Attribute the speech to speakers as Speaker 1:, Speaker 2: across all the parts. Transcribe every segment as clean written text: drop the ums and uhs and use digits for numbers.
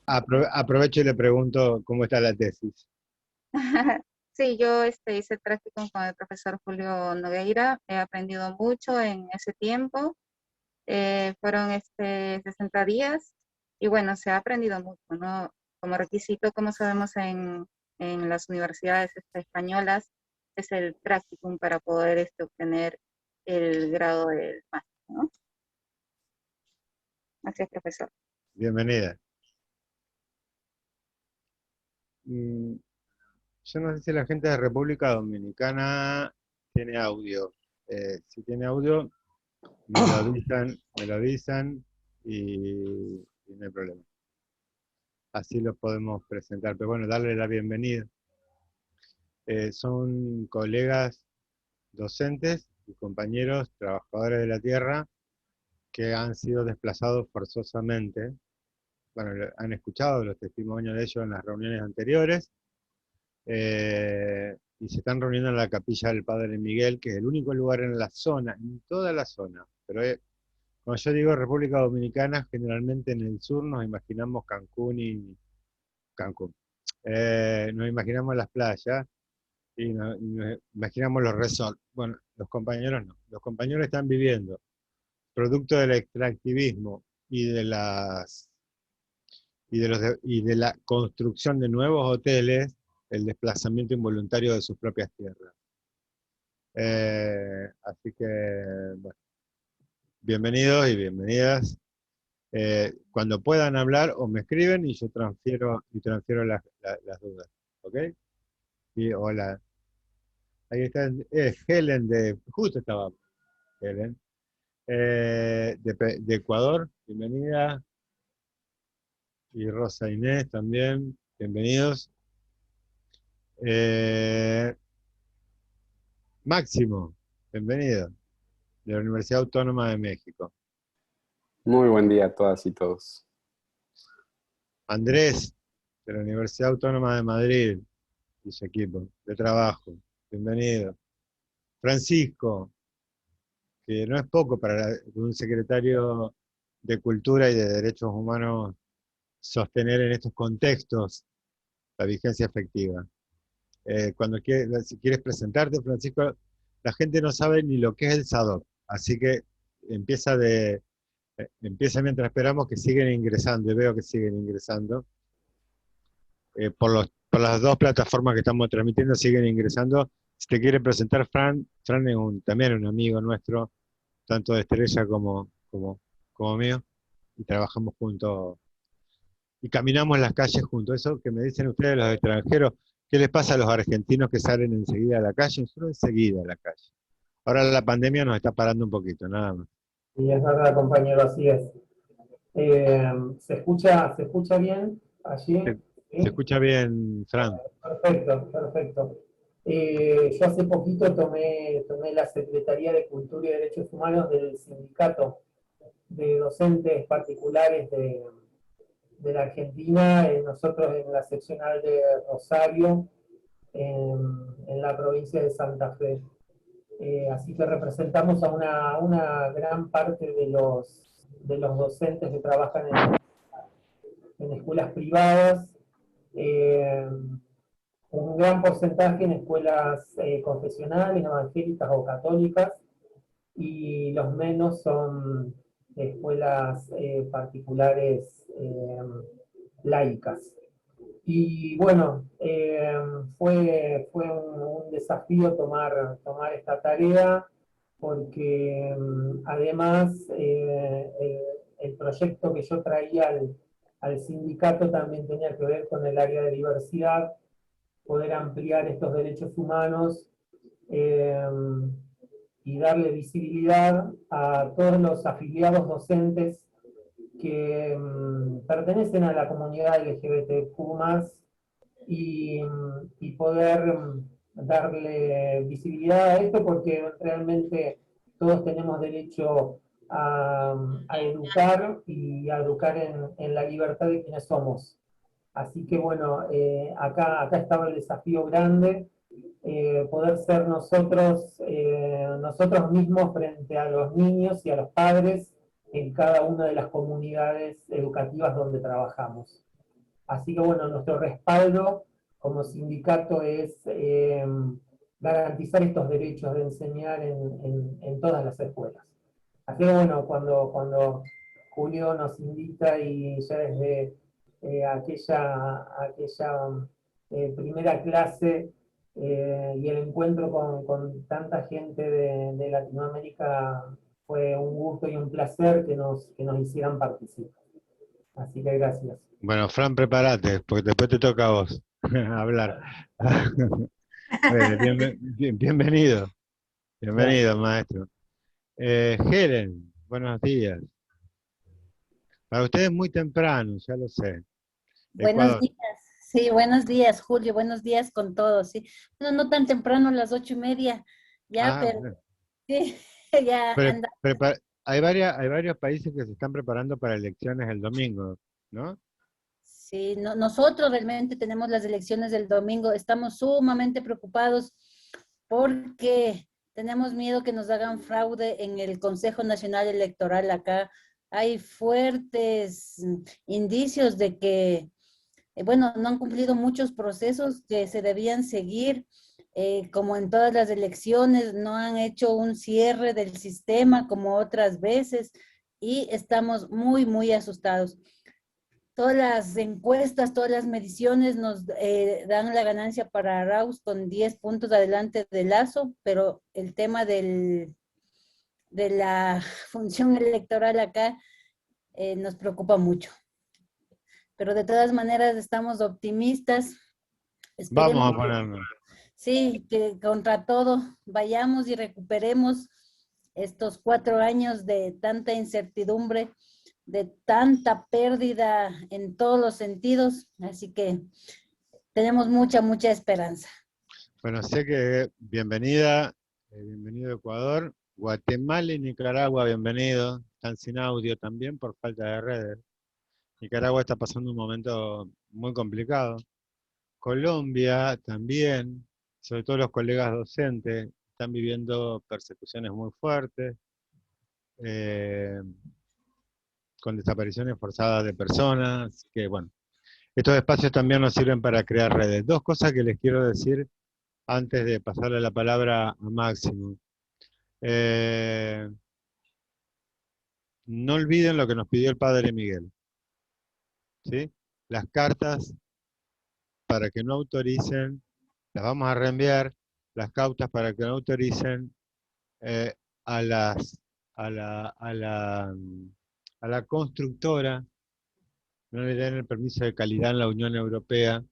Speaker 1: Aprovecho y le pregunto cómo está la tesis.
Speaker 2: Sí, yo hice el práctico con el profesor Julio Nogueira. He aprendido mucho en ese tiempo. Fueron 60 días y bueno, se ha aprendido mucho, ¿no? Como requisito, como sabemos en las universidades españolas, es el practicum para poder obtener el grado del máster, ¿no? Así es, profesor.
Speaker 1: Bienvenida. Yo no sé si la gente de República Dominicana tiene audio. Si tiene audio, me lo avisan y no hay problema. Así lo podemos presentar. Pero bueno, darle la bienvenida. Son colegas docentes y compañeros trabajadores de la tierra que han sido desplazados forzosamente. Bueno, han escuchado los testimonios de ellos en las reuniones anteriores, y se están reuniendo en la capilla del Padre Miguel, que es el único lugar en la zona, en toda la zona, pero cuando yo digo República Dominicana, generalmente en el sur nos imaginamos Cancún y Cancún. Nos imaginamos las playas y nos imaginamos los resorts. Bueno, los compañeros no. Los compañeros están viviendo, producto del extractivismo y de la construcción de nuevos hoteles, el desplazamiento involuntario de sus propias tierras. Así que, bueno, bienvenidos y bienvenidas. Cuando puedan hablar o me escriben y yo transfiero las dudas. ¿Ok? Y hola. Ahí está, Helen justo estaba Helen, de Ecuador, bienvenida. Y Rosa Inés también, bienvenidos. Eh, Máximo, bienvenido, de la Universidad Autónoma de México.
Speaker 3: Muy buen día a todas y todos.
Speaker 1: Andrés, de la Universidad Autónoma de Madrid, y su equipo de trabajo, bienvenido. Francisco, que no es poco para un secretario de Cultura y de Derechos Humanos sostener en estos contextos la vigencia efectiva. Si quieres presentarte, Francisco, la gente no sabe ni lo que es el SADOC, así que empieza mientras esperamos que siguen ingresando, y veo que siguen ingresando. Por las dos plataformas que estamos transmitiendo siguen ingresando. Si te quiere presentar, Fran es también un amigo nuestro, tanto de Estrella como mío, y trabajamos juntos y caminamos las calles juntos. Eso que me dicen ustedes los extranjeros, ¿qué les pasa a los argentinos que salen enseguida a la calle? Nosotros enseguida a la calle. Ahora la pandemia nos está parando un poquito, nada más.
Speaker 4: Sí, es verdad, compañero, así es. ¿Se escucha bien allí?
Speaker 1: Se,
Speaker 4: ¿Sí?
Speaker 1: se escucha bien, Fran.
Speaker 4: Perfecto, perfecto. Yo hace poquito tomé la Secretaría de Cultura y Derechos Humanos del Sindicato de Docentes Particulares de la Argentina, nosotros en la seccional de Rosario, en la provincia de Santa Fe. Así que representamos a una gran parte de los docentes que trabajan en escuelas privadas, un gran porcentaje en escuelas confesionales, evangélicas o católicas, y los menos son escuelas particulares laicas. Y bueno, fue un desafío tomar esta tarea, porque además el proyecto que yo traía al sindicato también tenía que ver con el área de diversidad, poder ampliar estos derechos humanos eh, y darle visibilidad a todos los afiliados docentes que pertenecen a la comunidad LGBTQ+, y poder darle visibilidad a esto, porque realmente todos tenemos derecho a educar y a educar en la libertad de quienes somos. Así que bueno, acá estaba el desafío grande, poder ser nosotros mismos frente a los niños y a los padres en cada una de las comunidades educativas donde trabajamos. Así que bueno, nuestro respaldo como sindicato es garantizar estos derechos de enseñar en todas las escuelas. Así que bueno, cuando Julio nos invita y ya desde aquella primera clase y el encuentro con tanta gente de Latinoamérica fue un gusto y un placer que nos hicieran participar. Así que gracias.
Speaker 1: Bueno, Fran, prepárate, porque después te toca a vos hablar. Bueno, bienvenido, bienvenido, maestro. Helen, buenos días. Para ustedes es muy temprano, ya lo sé.
Speaker 5: Buenos
Speaker 1: Ecuador.
Speaker 5: días, sí, buenos días, Julio, buenos días con todos, sí. Bueno, no tan temprano, las 8:30, ya,
Speaker 1: Ah,
Speaker 5: pero
Speaker 1: bueno.
Speaker 5: sí, ya anda.
Speaker 1: Hay varios países que se están preparando para elecciones el domingo, ¿no?
Speaker 5: Sí, nosotros realmente tenemos las elecciones del domingo, estamos sumamente preocupados porque tenemos miedo que nos hagan fraude en el Consejo Nacional Electoral acá. Hay fuertes indicios de que bueno, no han cumplido muchos procesos que se debían seguir, como en todas las elecciones, no han hecho un cierre del sistema como otras veces y estamos muy, muy asustados. Todas las encuestas, todas las mediciones nos dan la ganancia para Arauz con 10 puntos adelante de Lazo, pero el tema de la función electoral acá nos preocupa mucho. Pero de todas maneras estamos optimistas.
Speaker 1: Vamos
Speaker 5: Esperemos
Speaker 1: a ponernos.
Speaker 5: sí, que contra todo vayamos y recuperemos estos 4 años de tanta incertidumbre, de tanta pérdida en todos los sentidos. Así que tenemos mucha, mucha esperanza.
Speaker 1: Bueno, sé que bienvenida, bienvenido a Ecuador. Guatemala y Nicaragua, bienvenido. Están sin audio también por falta de redes. Nicaragua está pasando un momento muy complicado. Colombia también, sobre todo los colegas docentes, están viviendo persecuciones muy fuertes, eh, con desapariciones forzadas de personas, que bueno, estos espacios también nos sirven para crear redes. Dos cosas que les quiero decir antes de pasarle la palabra a Máximo. No olviden lo que nos pidió el padre Miguel, ¿sí? Las cartas para que no autoricen, las vamos a reenviar, las cautas para que no autoricen eh, a, las, a la constructora, no le den el permiso de calidad en la Unión Europea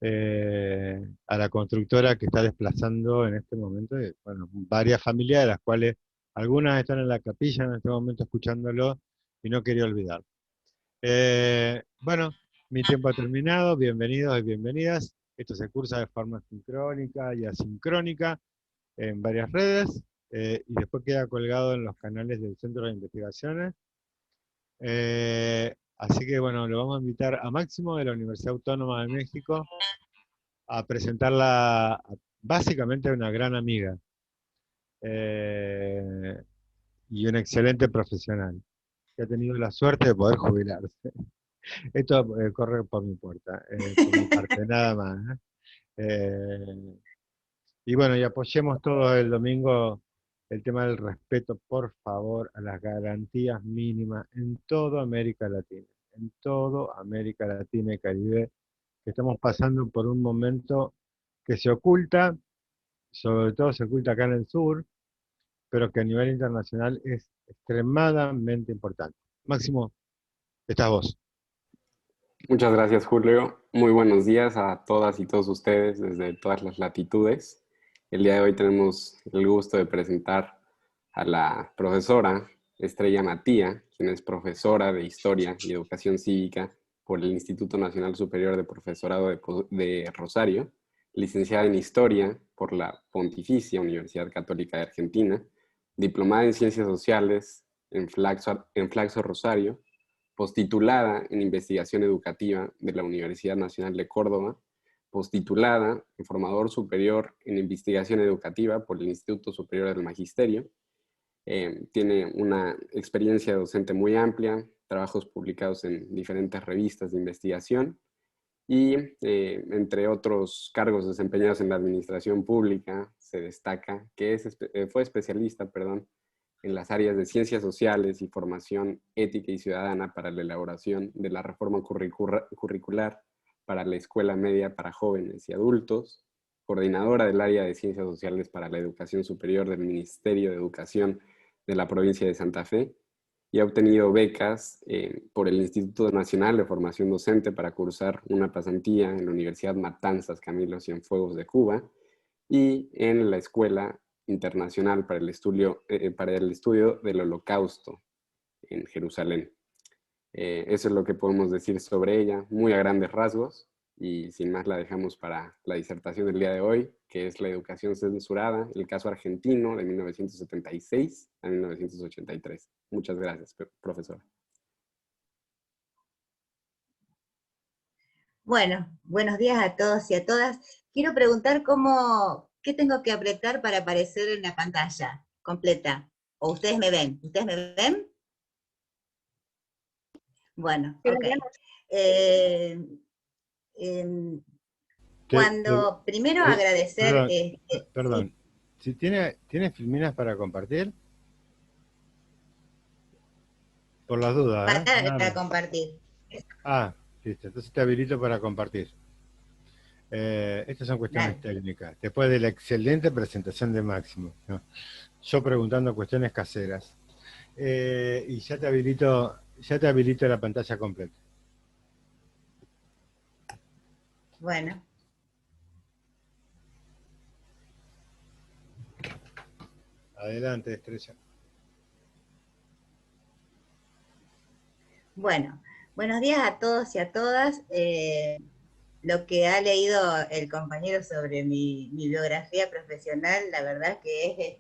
Speaker 1: a la constructora que está desplazando en este momento, bueno, varias familias, de las cuales algunas están en la capilla en este momento escuchándolo y no quería olvidar. Bueno, mi tiempo ha terminado, bienvenidos y bienvenidas. Esto se cursa de forma sincrónica y asincrónica en varias redes y después queda colgado en los canales del Centro de Investigaciones. Así que bueno, lo vamos a invitar a Máximo de la Universidad Autónoma de México a presentarla básicamente a una gran amiga y una excelente profesional que ha tenido la suerte de poder jubilarse. Esto corre por mi puerta, por mi parte, nada más. Y bueno, y apoyemos todo el domingo el tema del respeto, por favor, a las garantías mínimas en toda América Latina. En toda América Latina y Caribe, que estamos pasando por un momento que se oculta, sobre todo se oculta acá en el sur, pero que a nivel internacional es extremadamente importante. Máximo, estás vos.
Speaker 3: Muchas gracias, Julio. Muy buenos días a todas y todos ustedes desde todas las latitudes. El día de hoy tenemos el gusto de presentar a la profesora Estrella Matía, quien es profesora de Historia y Educación Cívica por el Instituto Nacional Superior de Profesorado de Rosario, licenciada en Historia por la Pontificia Universidad Católica de Argentina, diplomada en Ciencias Sociales en Flaxo Rosario, postitulada en Investigación Educativa de la Universidad Nacional de Córdoba, postitulada en Formador Superior en Investigación Educativa por el Instituto Superior del Magisterio Tiene una experiencia docente muy amplia, trabajos publicados en diferentes revistas de investigación y entre otros cargos desempeñados en la administración pública se destaca que fue especialista, en las áreas de ciencias sociales y formación ética y ciudadana para la elaboración de la reforma curricular para la escuela media para jóvenes y adultos, coordinadora del área de ciencias sociales para la educación superior del Ministerio de Educación de la provincia de Santa Fe, y ha obtenido becas por el Instituto Nacional de Formación Docente para cursar una pasantía en la Universidad Matanzas Camilo Cienfuegos de Cuba y en la Escuela Internacional para el Estudio del Holocausto en Jerusalén. Eso es lo que podemos decir sobre ella, muy a grandes rasgos, y sin más la dejamos para la disertación del día de hoy, que es la educación censurada, el caso argentino de 1976 a 1983. Muchas gracias, profesora.
Speaker 6: Bueno, buenos días a todos y a todas. Quiero preguntar ¿qué tengo que apretar para aparecer en la pantalla completa? ¿O ustedes me ven? ¿Ustedes me ven? Bueno, ok. Primero agradecer...
Speaker 1: Perdón.
Speaker 6: Sí.
Speaker 1: Si ¿Tienes filminas para compartir? Por las dudas,
Speaker 6: Para compartir.
Speaker 1: Listo. Entonces te habilito para compartir. Estas son cuestiones técnicas. Después de la excelente presentación de Máximo, ¿no? Yo preguntando cuestiones caseras. Y ya te habilito la pantalla completa.
Speaker 6: Bueno.
Speaker 1: Adelante, Estrella.
Speaker 6: Bueno, buenos días a todos y a todas. Lo que ha leído el compañero sobre mi biografía profesional, la verdad que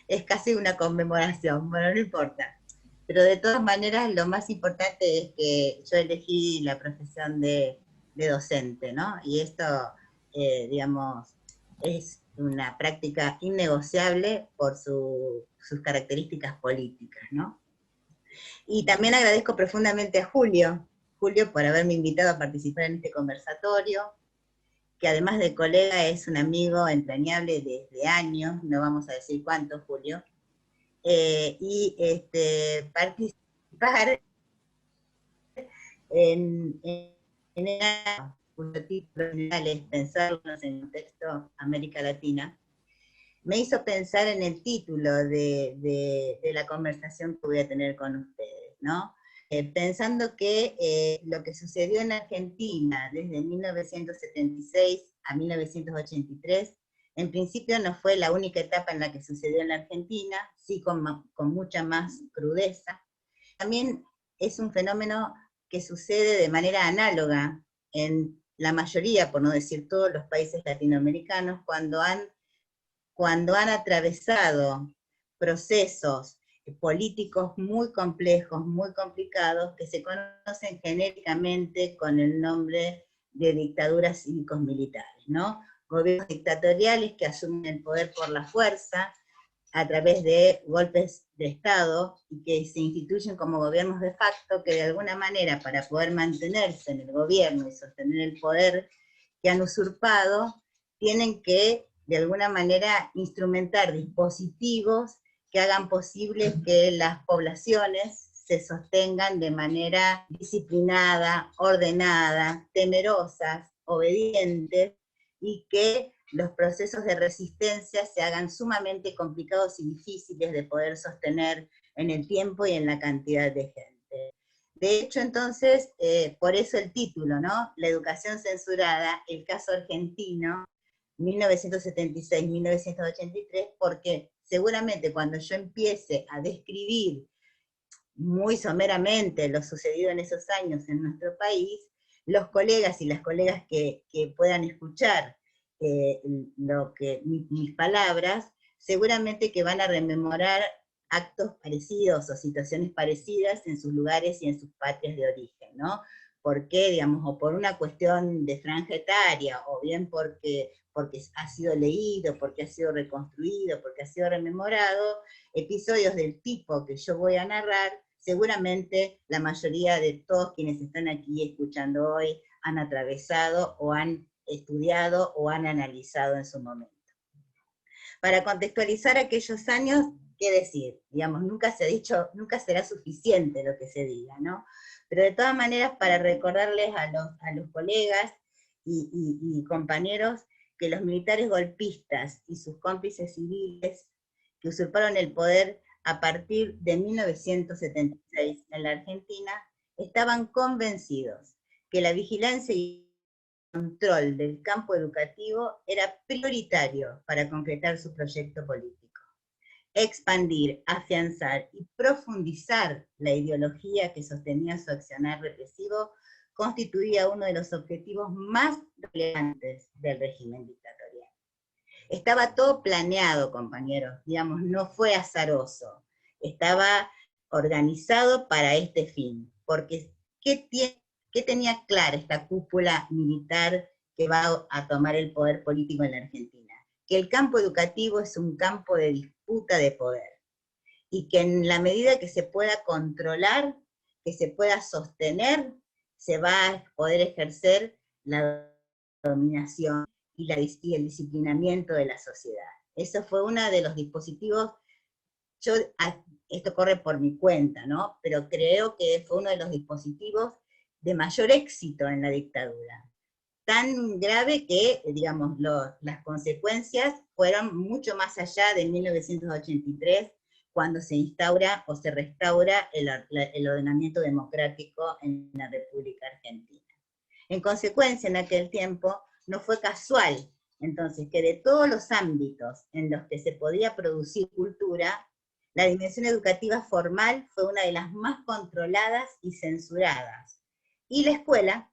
Speaker 6: es casi una conmemoración. Bueno, no importa. Pero de todas maneras, lo más importante es que yo elegí la profesión de docente, ¿no? Y esto, digamos, es una práctica innegociable por sus características políticas, ¿no? Y también agradezco profundamente a Julio por haberme invitado a participar en este conversatorio, que además de colega es un amigo entrañable desde años, no vamos a decir cuánto, Julio, y participar en cuyo título general es Pensarnos en el contexto América Latina, me hizo pensar en el título de la conversación que voy a tener con ustedes, ¿no? Pensando que lo que sucedió en Argentina desde 1976 a 1983, en principio no fue la única etapa en la que sucedió en la Argentina, sí con mucha más crudeza. También es un fenómeno que sucede de manera análoga en la mayoría, por no decir todos los países latinoamericanos, cuando han atravesado procesos políticos muy complejos, muy complicados, que se conocen genéricamente con el nombre de dictaduras cívicos militares, ¿no? Gobiernos dictatoriales que asumen el poder por la fuerza, a través de golpes de Estado, y que se instituyen como gobiernos de facto, que de alguna manera, para poder mantenerse en el gobierno y sostener el poder que han usurpado, tienen que, de alguna manera, instrumentar dispositivos que hagan posible que las poblaciones se sostengan de manera disciplinada, ordenada, temerosas, obedientes, y que los procesos de resistencia se hagan sumamente complicados y difíciles de poder sostener en el tiempo y en la cantidad de gente. De hecho, entonces, por eso el título, ¿no? La educación censurada, el caso argentino, 1976-1983, porque seguramente cuando yo empiece a describir muy someramente lo sucedido en esos años en nuestro país, los colegas y las colegas que puedan escuchar mis palabras, seguramente que van a rememorar actos parecidos o situaciones parecidas en sus lugares y en sus patrias de origen, ¿no? por qué, digamos, o por una cuestión de franja etaria, o bien porque ha sido leído, porque ha sido reconstruido, porque ha sido rememorado, episodios del tipo que yo voy a narrar, seguramente la mayoría de todos quienes están aquí escuchando hoy han atravesado o han estudiado o han analizado en su momento. Para contextualizar aquellos años, ¿qué decir? Digamos, nunca se ha dicho, nunca será suficiente lo que se diga, ¿no? Pero de todas maneras, para recordarles a los colegas y compañeros que los militares golpistas y sus cómplices civiles que usurparon el poder a partir de 1976 en la Argentina, estaban convencidos que la vigilancia y control del campo educativo era prioritario para concretar su proyecto político. Expandir, afianzar y profundizar la ideología que sostenía su accionar represivo constituía uno de los objetivos más relevantes del régimen dictatorial. Estaba todo planeado, compañeros, digamos, no fue azaroso, estaba organizado para este fin, porque ¿qué tenía clara esta cúpula militar que va a tomar el poder político en la Argentina? Que el campo educativo es un campo de disputa de poder, y que en la medida que se pueda controlar, que se pueda sostener, se va a poder ejercer la dominación y el disciplinamiento de la sociedad. Eso fue uno de los dispositivos, esto corre por mi cuenta, ¿no? Pero creo que fue uno de los dispositivos de mayor éxito en la dictadura. Tan grave que, digamos, las consecuencias fueron mucho más allá de 1983, cuando se instaura o se restaura el ordenamiento democrático en la República Argentina. En consecuencia, en aquel tiempo, no fue casual, entonces, que de todos los ámbitos en los que se podía producir cultura, la dimensión educativa formal fue una de las más controladas y censuradas. Y la escuela,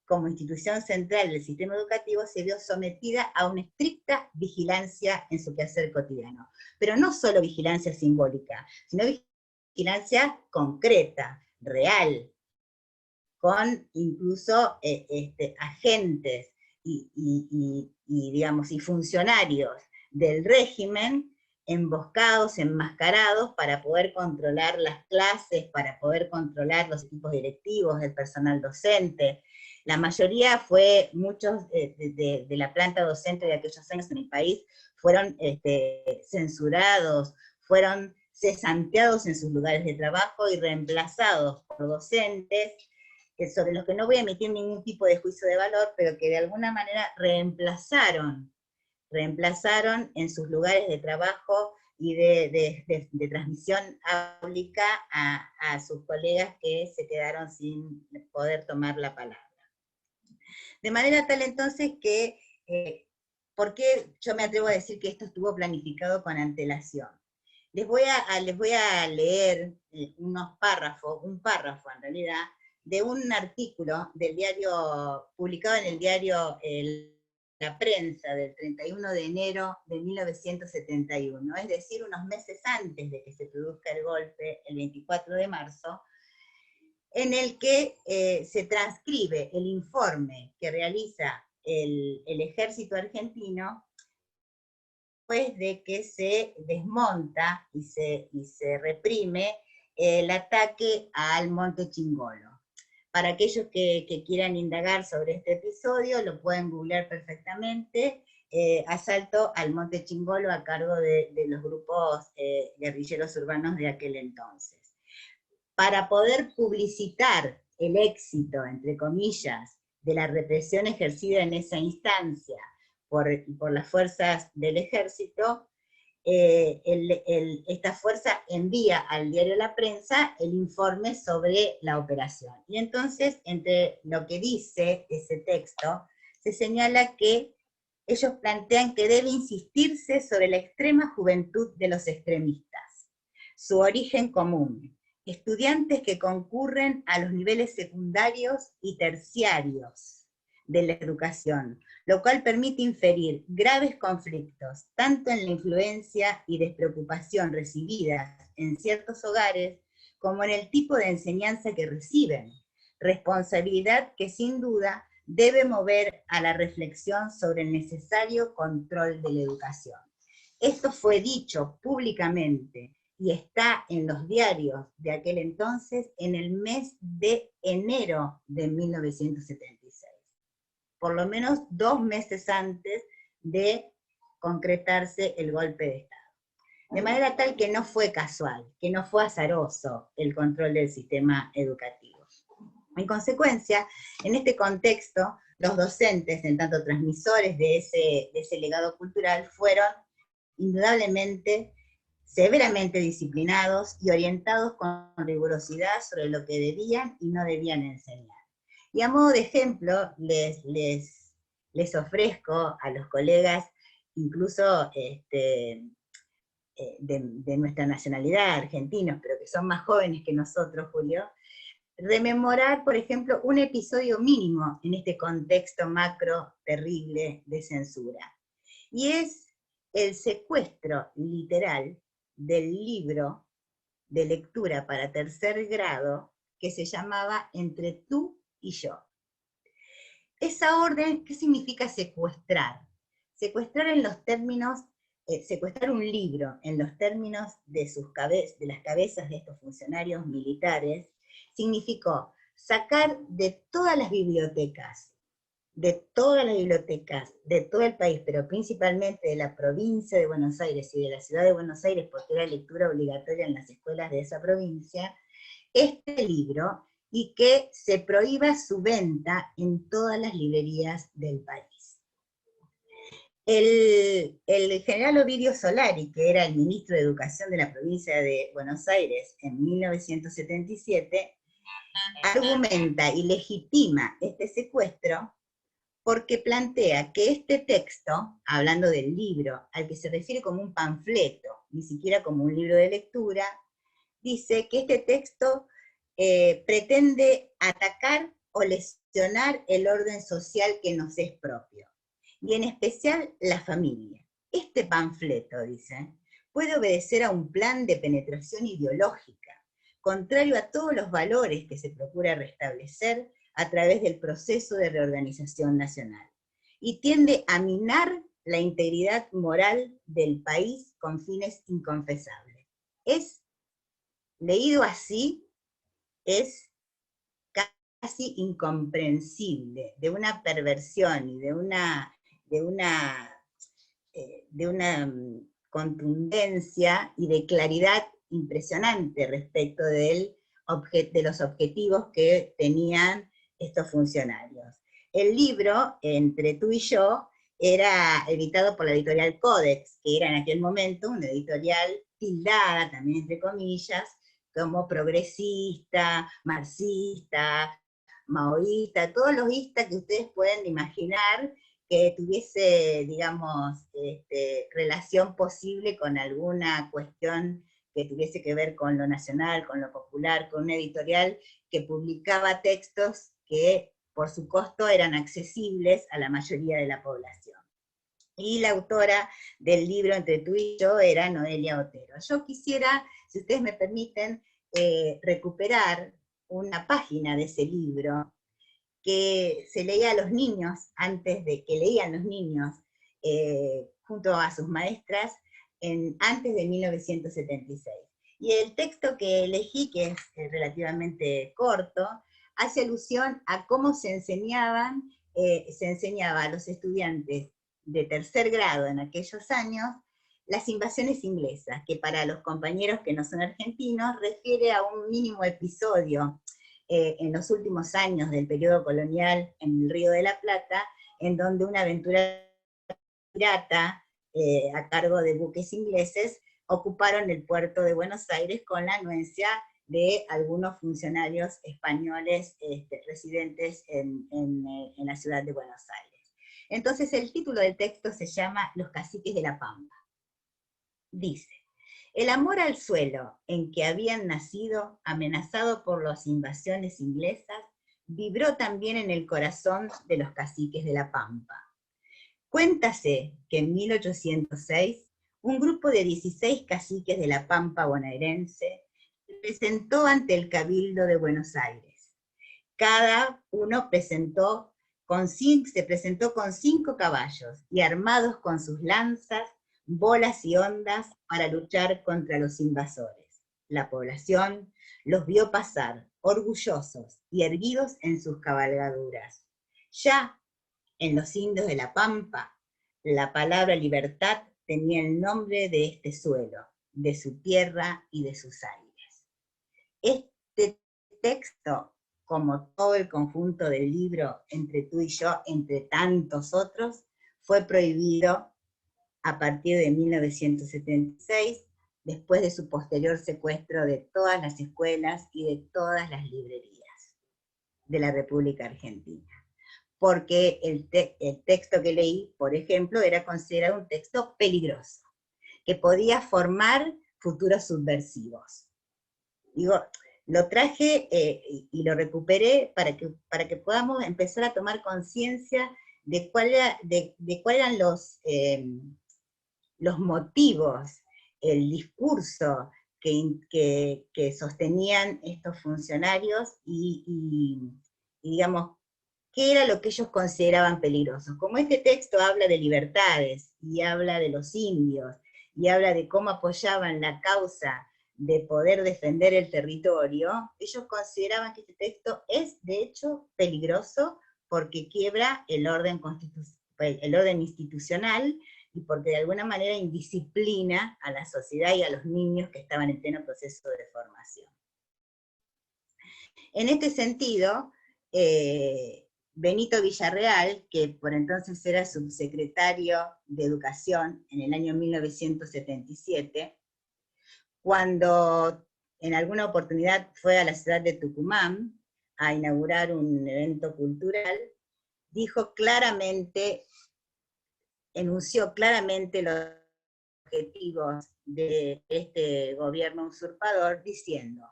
Speaker 6: como institución central del sistema educativo, se vio sometida a una estricta vigilancia en su quehacer cotidiano. Pero no solo vigilancia simbólica, sino vigilancia concreta, real, con incluso agentes y funcionarios del régimen emboscados, enmascarados, para poder controlar las clases, para poder controlar los equipos directivos, del personal docente. La mayoría muchos de la planta docente de aquellos años en el país fueron censurados, fueron cesanteados en sus lugares de trabajo y reemplazados por docentes, sobre los que no voy a emitir ningún tipo de juicio de valor, pero que de alguna manera reemplazaron en sus lugares de trabajo y de transmisión áulica a sus colegas que se quedaron sin poder tomar la palabra. De manera tal entonces que, ¿por qué yo me atrevo a decir que esto estuvo planificado con antelación? Les voy a leer un párrafo en realidad, de un artículo del diario, publicado en el diario La Prensa, del 31 de enero de 1971, es decir, unos meses antes de que se produzca el golpe, el 24 de marzo, en el que se transcribe el informe que realiza el ejército argentino después de que se desmonta y se reprime el ataque al Monte Chingolo. Para aquellos que quieran indagar sobre este episodio, lo pueden googlear perfectamente, asalto al Monte Chingolo a cargo de los grupos guerrilleros urbanos de aquel entonces. Para poder publicitar el éxito, entre comillas, de la represión ejercida en esa instancia por las fuerzas del ejército, esta fuerza envía al diario La Prensa el informe sobre la operación. Y entonces, entre lo que dice ese texto, se señala que ellos plantean que debe insistirse sobre la extrema juventud de los extremistas, su origen común, estudiantes que concurren a los niveles secundarios y terciarios de la educación, lo cual permite inferir graves conflictos, tanto en la influencia y despreocupación recibidas en ciertos hogares, como en el tipo de enseñanza que reciben, responsabilidad que sin duda debe mover a la reflexión sobre el necesario control de la educación. Esto fue dicho públicamente y está en los diarios de aquel entonces en el mes de enero de 1976, por lo menos 2 meses antes de concretarse el golpe de Estado. De manera tal que no fue casual, que no fue azaroso el control del sistema educativo. En consecuencia, en este contexto, los docentes, en tanto transmisores de ese legado cultural, fueron indudablemente severamente disciplinados y orientados con rigurosidad sobre lo que debían y no debían enseñar. Y a modo de ejemplo, les ofrezco a los colegas, incluso de nuestra nacionalidad, argentinos, pero que son más jóvenes que nosotros, Julio, rememorar, por ejemplo, un episodio mínimo en este contexto macro terrible de censura. Y es el secuestro literal del libro de lectura para 3er grado que se llamaba Entre tú y yo. Esa orden, ¿qué significa secuestrar? Secuestrar en los términos, secuestrar un libro en los términos de las cabezas de estos funcionarios militares, significó sacar de todas las bibliotecas de todo el país, pero principalmente de la provincia de Buenos Aires y de la ciudad de Buenos Aires, porque era lectura obligatoria en las escuelas de esa provincia, este libro, y que se prohíba su venta en todas las librerías del país. El general Ovidio Solari, que era el ministro de Educación de la provincia de Buenos Aires en 1977, argumenta y legitima este secuestro porque plantea que este texto, hablando del libro, al que se refiere como un panfleto, ni siquiera como un libro de lectura, dice que este texto pretende atacar o lesionar el orden social que nos es propio, y en especial la familia. Este panfleto, dice, puede obedecer a un plan de penetración ideológica, contrario a todos los valores que se procura restablecer a través del proceso de reorganización nacional, y tiende a minar la integridad moral del país con fines inconfesables. Leído así, es casi incomprensible, de una perversión y de una contundencia y de claridad impresionante respecto de los objetivos que tenían estos funcionarios. El libro, Entre tú y yo, era editado por la editorial Codex, que era en aquel momento una editorial tildada, también entre comillas, como progresista, marxista, maoísta, todos los istas que ustedes pueden imaginar que tuviese, digamos, relación posible con alguna cuestión que tuviese que ver con lo nacional, con lo popular, con una editorial que publicaba textos que por su costo eran accesibles a la mayoría de la población. Y la autora del libro Entre tú y yo era Noelia Otero. Yo quisiera, si ustedes me permiten, recuperar una página de ese libro que se leía a los niños, antes de que leían los niños, junto a sus maestras, antes de 1976. Y el texto que elegí, que es relativamente corto, hace alusión a cómo se enseñaba a los estudiantes de 3er grado en aquellos años las invasiones inglesas, que para los compañeros que no son argentinos refiere a un mínimo episodio en los últimos años del periodo colonial en el Río de la Plata, en donde una aventura pirata a cargo de buques ingleses ocuparon el puerto de Buenos Aires con la anuencia de algunos funcionarios españoles residentes en la ciudad de Buenos Aires. Entonces el título del texto se llama Los caciques de la Pampa. Dice: el amor al suelo en que habían nacido, amenazado por las invasiones inglesas, vibró también en el corazón de los caciques de la Pampa. Cuéntase que en 1806, un grupo de 16 caciques de la Pampa bonaerense presentó ante el Cabildo de Buenos Aires cada uno se presentó con 5 caballos, y armados con sus lanzas, bolas y ondas para luchar contra los invasores. La población los vio pasar, orgullosos y erguidos en sus cabalgaduras. Ya en los indios de la Pampa, la palabra libertad tenía el nombre de este suelo, de su tierra y de sus aires. Este texto, como todo el conjunto del libro Entre tú y yo, entre tantos otros, fue prohibido a partir de 1976, después de su posterior secuestro de todas las escuelas y de todas las librerías de la República Argentina. Porque el texto que leí, por ejemplo, era considerado un texto peligroso, que podía formar futuros subversivos. Digo, lo traje y lo recuperé para que podamos empezar a tomar conciencia de cuáles eran los motivos, el discurso que sostenían estos funcionarios y digamos, qué era lo que ellos consideraban peligroso. Como este texto habla de libertades, y habla de los indios, y habla de cómo apoyaban la causa de poder defender el territorio, ellos consideraban que este texto es, de hecho, peligroso, porque quiebra el orden institucional, y porque de alguna manera indisciplina a la sociedad y a los niños que estaban en pleno proceso de formación. En este sentido, Benito Villarreal, que por entonces era subsecretario de Educación en el año 1977, cuando en alguna oportunidad fue a la ciudad de Tucumán a inaugurar un evento cultural, enunció claramente los objetivos de este gobierno usurpador, diciendo: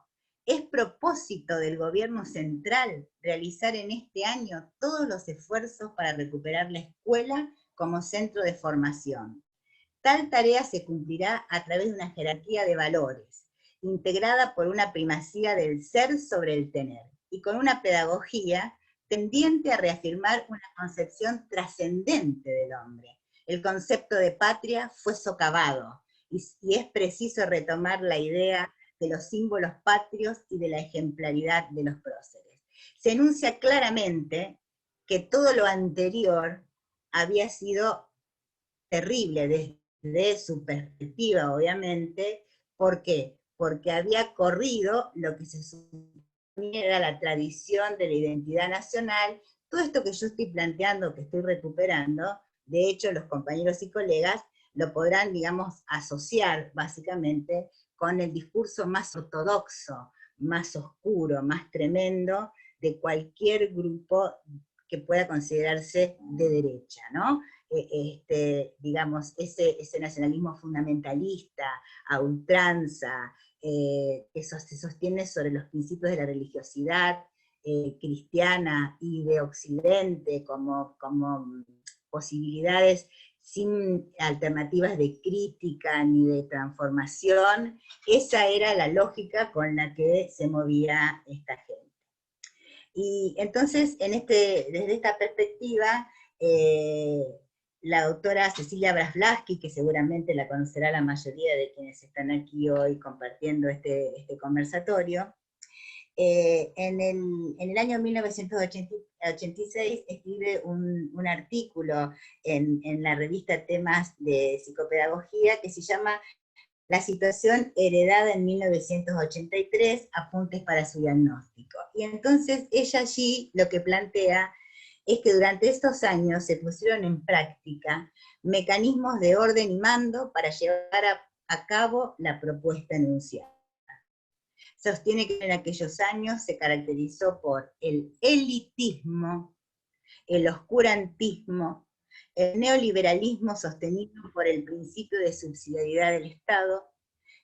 Speaker 6: es propósito del gobierno central realizar en este año todos los esfuerzos para recuperar la escuela como centro de formación. Tal tarea se cumplirá a través de una jerarquía de valores, integrada por una primacía del ser sobre el tener, y con una pedagogía tendiente a reafirmar una concepción trascendente del hombre. El concepto de patria fue socavado, y es preciso retomar la idea de los símbolos patrios y de la ejemplaridad de los próceres. Se enuncia claramente que todo lo anterior había sido terrible desde su perspectiva, obviamente. ¿Por qué? Porque había corrido lo que se suponía era la tradición de la identidad nacional. Todo esto que yo estoy planteando, que estoy recuperando, de hecho los compañeros y colegas lo podrán, digamos, asociar básicamente con el discurso más ortodoxo, más oscuro, más tremendo de cualquier grupo que pueda considerarse de derecha, ¿no? Digamos, ese nacionalismo fundamentalista, a ultranza, que se sostiene sobre los principios de la religiosidad cristiana y de Occidente como posibilidades sin alternativas de crítica ni de transformación. Esa era la lógica con la que se movía esta gente. Y entonces, desde esta perspectiva, la doctora Cecilia Braslavsky, que seguramente la conocerá la mayoría de quienes están aquí hoy compartiendo este conversatorio, en el año 1986 escribe un artículo en la revista Temas de Psicopedagogía que se llama La situación heredada en 1983, apuntes para su diagnóstico. Y entonces ella allí lo que plantea es que durante estos años se pusieron en práctica mecanismos de orden y mando para llevar a cabo la propuesta enunciada. Sostiene que en aquellos años se caracterizó por el elitismo, el oscurantismo, el neoliberalismo sostenido por el principio de subsidiariedad del Estado,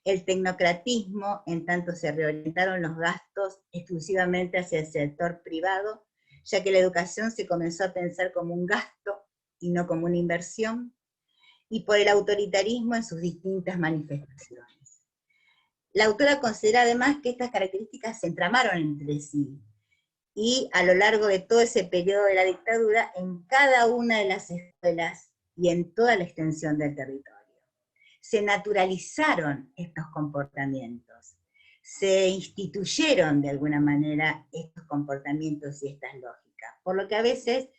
Speaker 6: el tecnocratismo, en tanto se reorientaron los gastos exclusivamente hacia el sector privado, ya que la educación se comenzó a pensar como un gasto y no como una inversión, y por el autoritarismo en sus distintas manifestaciones. La autora considera además que estas características se entramaron entre sí, y a lo largo de todo ese periodo de la dictadura, en cada una de las escuelas y en toda la extensión del territorio. Se naturalizaron estos comportamientos, se instituyeron de alguna manera estos comportamientos y estas lógicas, por lo que a veces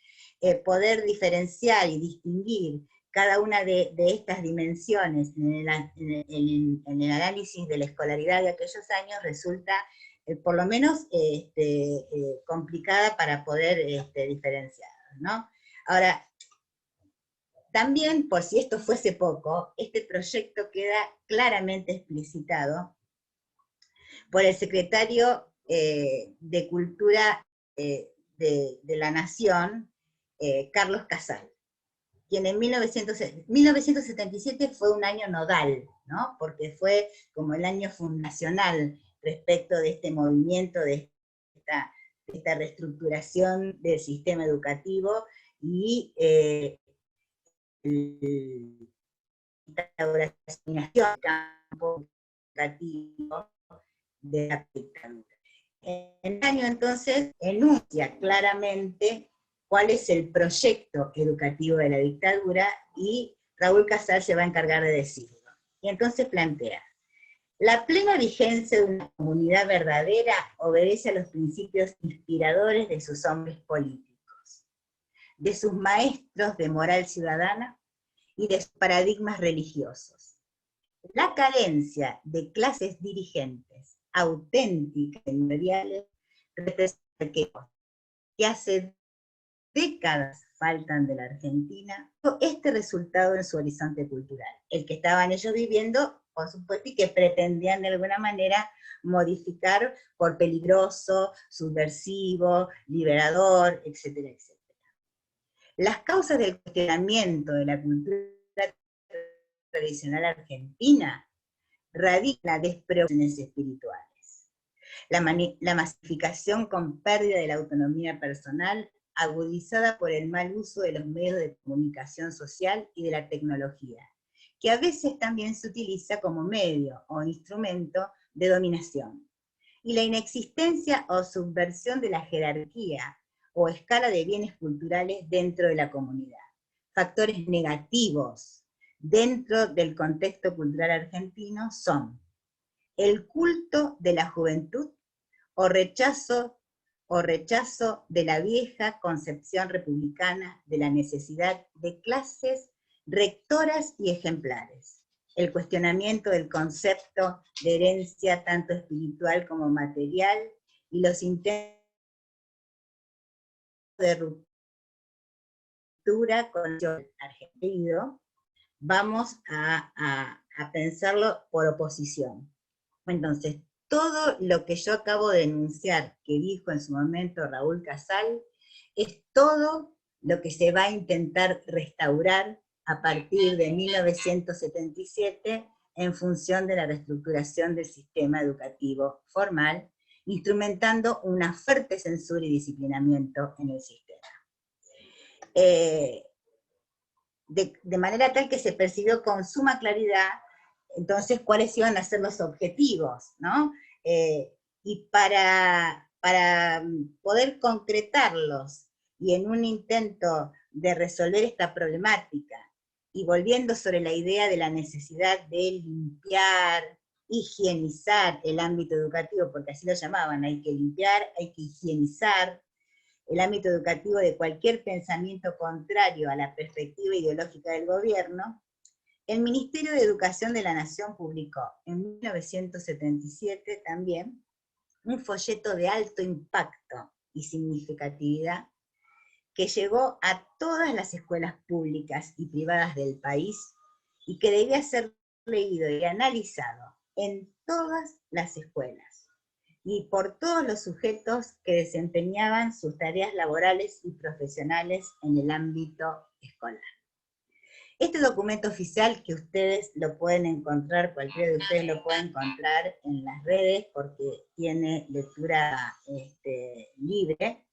Speaker 6: poder diferenciar y distinguir cada una de estas dimensiones en el análisis de la escolaridad de aquellos años resulta por lo menos complicada para poder diferenciar, ¿no? Ahora, también, por si esto fuese poco, este proyecto queda claramente explicitado por el secretario de Cultura de la Nación, Carlos Casal, quien en 1977 fue un año nodal, ¿no? Porque fue como el año fundacional respecto de este movimiento, de esta reestructuración del sistema educativo y la instauración del campo educativo de la dictadura. El año entonces enuncia claramente cuál es el proyecto educativo de la dictadura y Raúl Casal se va a encargar de decirlo. Y entonces plantea: la plena vigencia de una comunidad verdadera obedece a los principios inspiradores de sus hombres políticos, de sus maestros de moral ciudadana y de sus paradigmas religiosos. La carencia de clases dirigentes auténticas y memoriales representa que hace décadas faltan de la Argentina, este resultado en su horizonte cultural, el que estaban ellos viviendo, por supuesto, y que pretendían de alguna manera modificar por peligroso, subversivo, liberador, etcétera, etcétera. Las causas del cuestionamiento de la cultura tradicional argentina radican en las despreocupaciones espirituales, la masificación con pérdida de la autonomía personal, agudizada por el mal uso de los medios de comunicación social y de la tecnología, que a veces también se utiliza como medio o instrumento de dominación, y la inexistencia o subversión de la jerarquía o escala de bienes culturales dentro de la comunidad, factores negativos dentro del contexto cultural argentino son el culto de la juventud o rechazo de la vieja concepción republicana de la necesidad de clases rectoras y ejemplares, el cuestionamiento del concepto de herencia tanto espiritual como material y los intentos de ruptura con el argentino. Vamos a pensarlo por oposición. Entonces, todo lo que yo acabo de enunciar, que dijo en su momento Raúl Casal, es todo lo que se va a intentar restaurar a partir de 1977 en función de la reestructuración del sistema educativo formal, instrumentando una fuerte censura y disciplinamiento en el sistema. De manera tal que se percibió con suma claridad entonces cuáles iban a ser los objetivos, ¿no? Y para poder concretarlos, y en un intento de resolver esta problemática, y volviendo sobre la idea de la necesidad de limpiar, higienizar el ámbito educativo, porque así lo llamaban, hay que limpiar, hay que higienizar el ámbito educativo de cualquier pensamiento contrario a la perspectiva ideológica del gobierno, el Ministerio de Educación de la Nación publicó en 1977 también un folleto de alto impacto y significatividad que llegó a todas las escuelas públicas y privadas del país y que debía ser leído y analizado en todas las escuelas y por todos los sujetos que desempeñaban sus tareas laborales y profesionales en el ámbito escolar. Este documento oficial, que ustedes lo pueden encontrar, cualquiera de ustedes lo puede encontrar en las redes porque tiene lectura libre,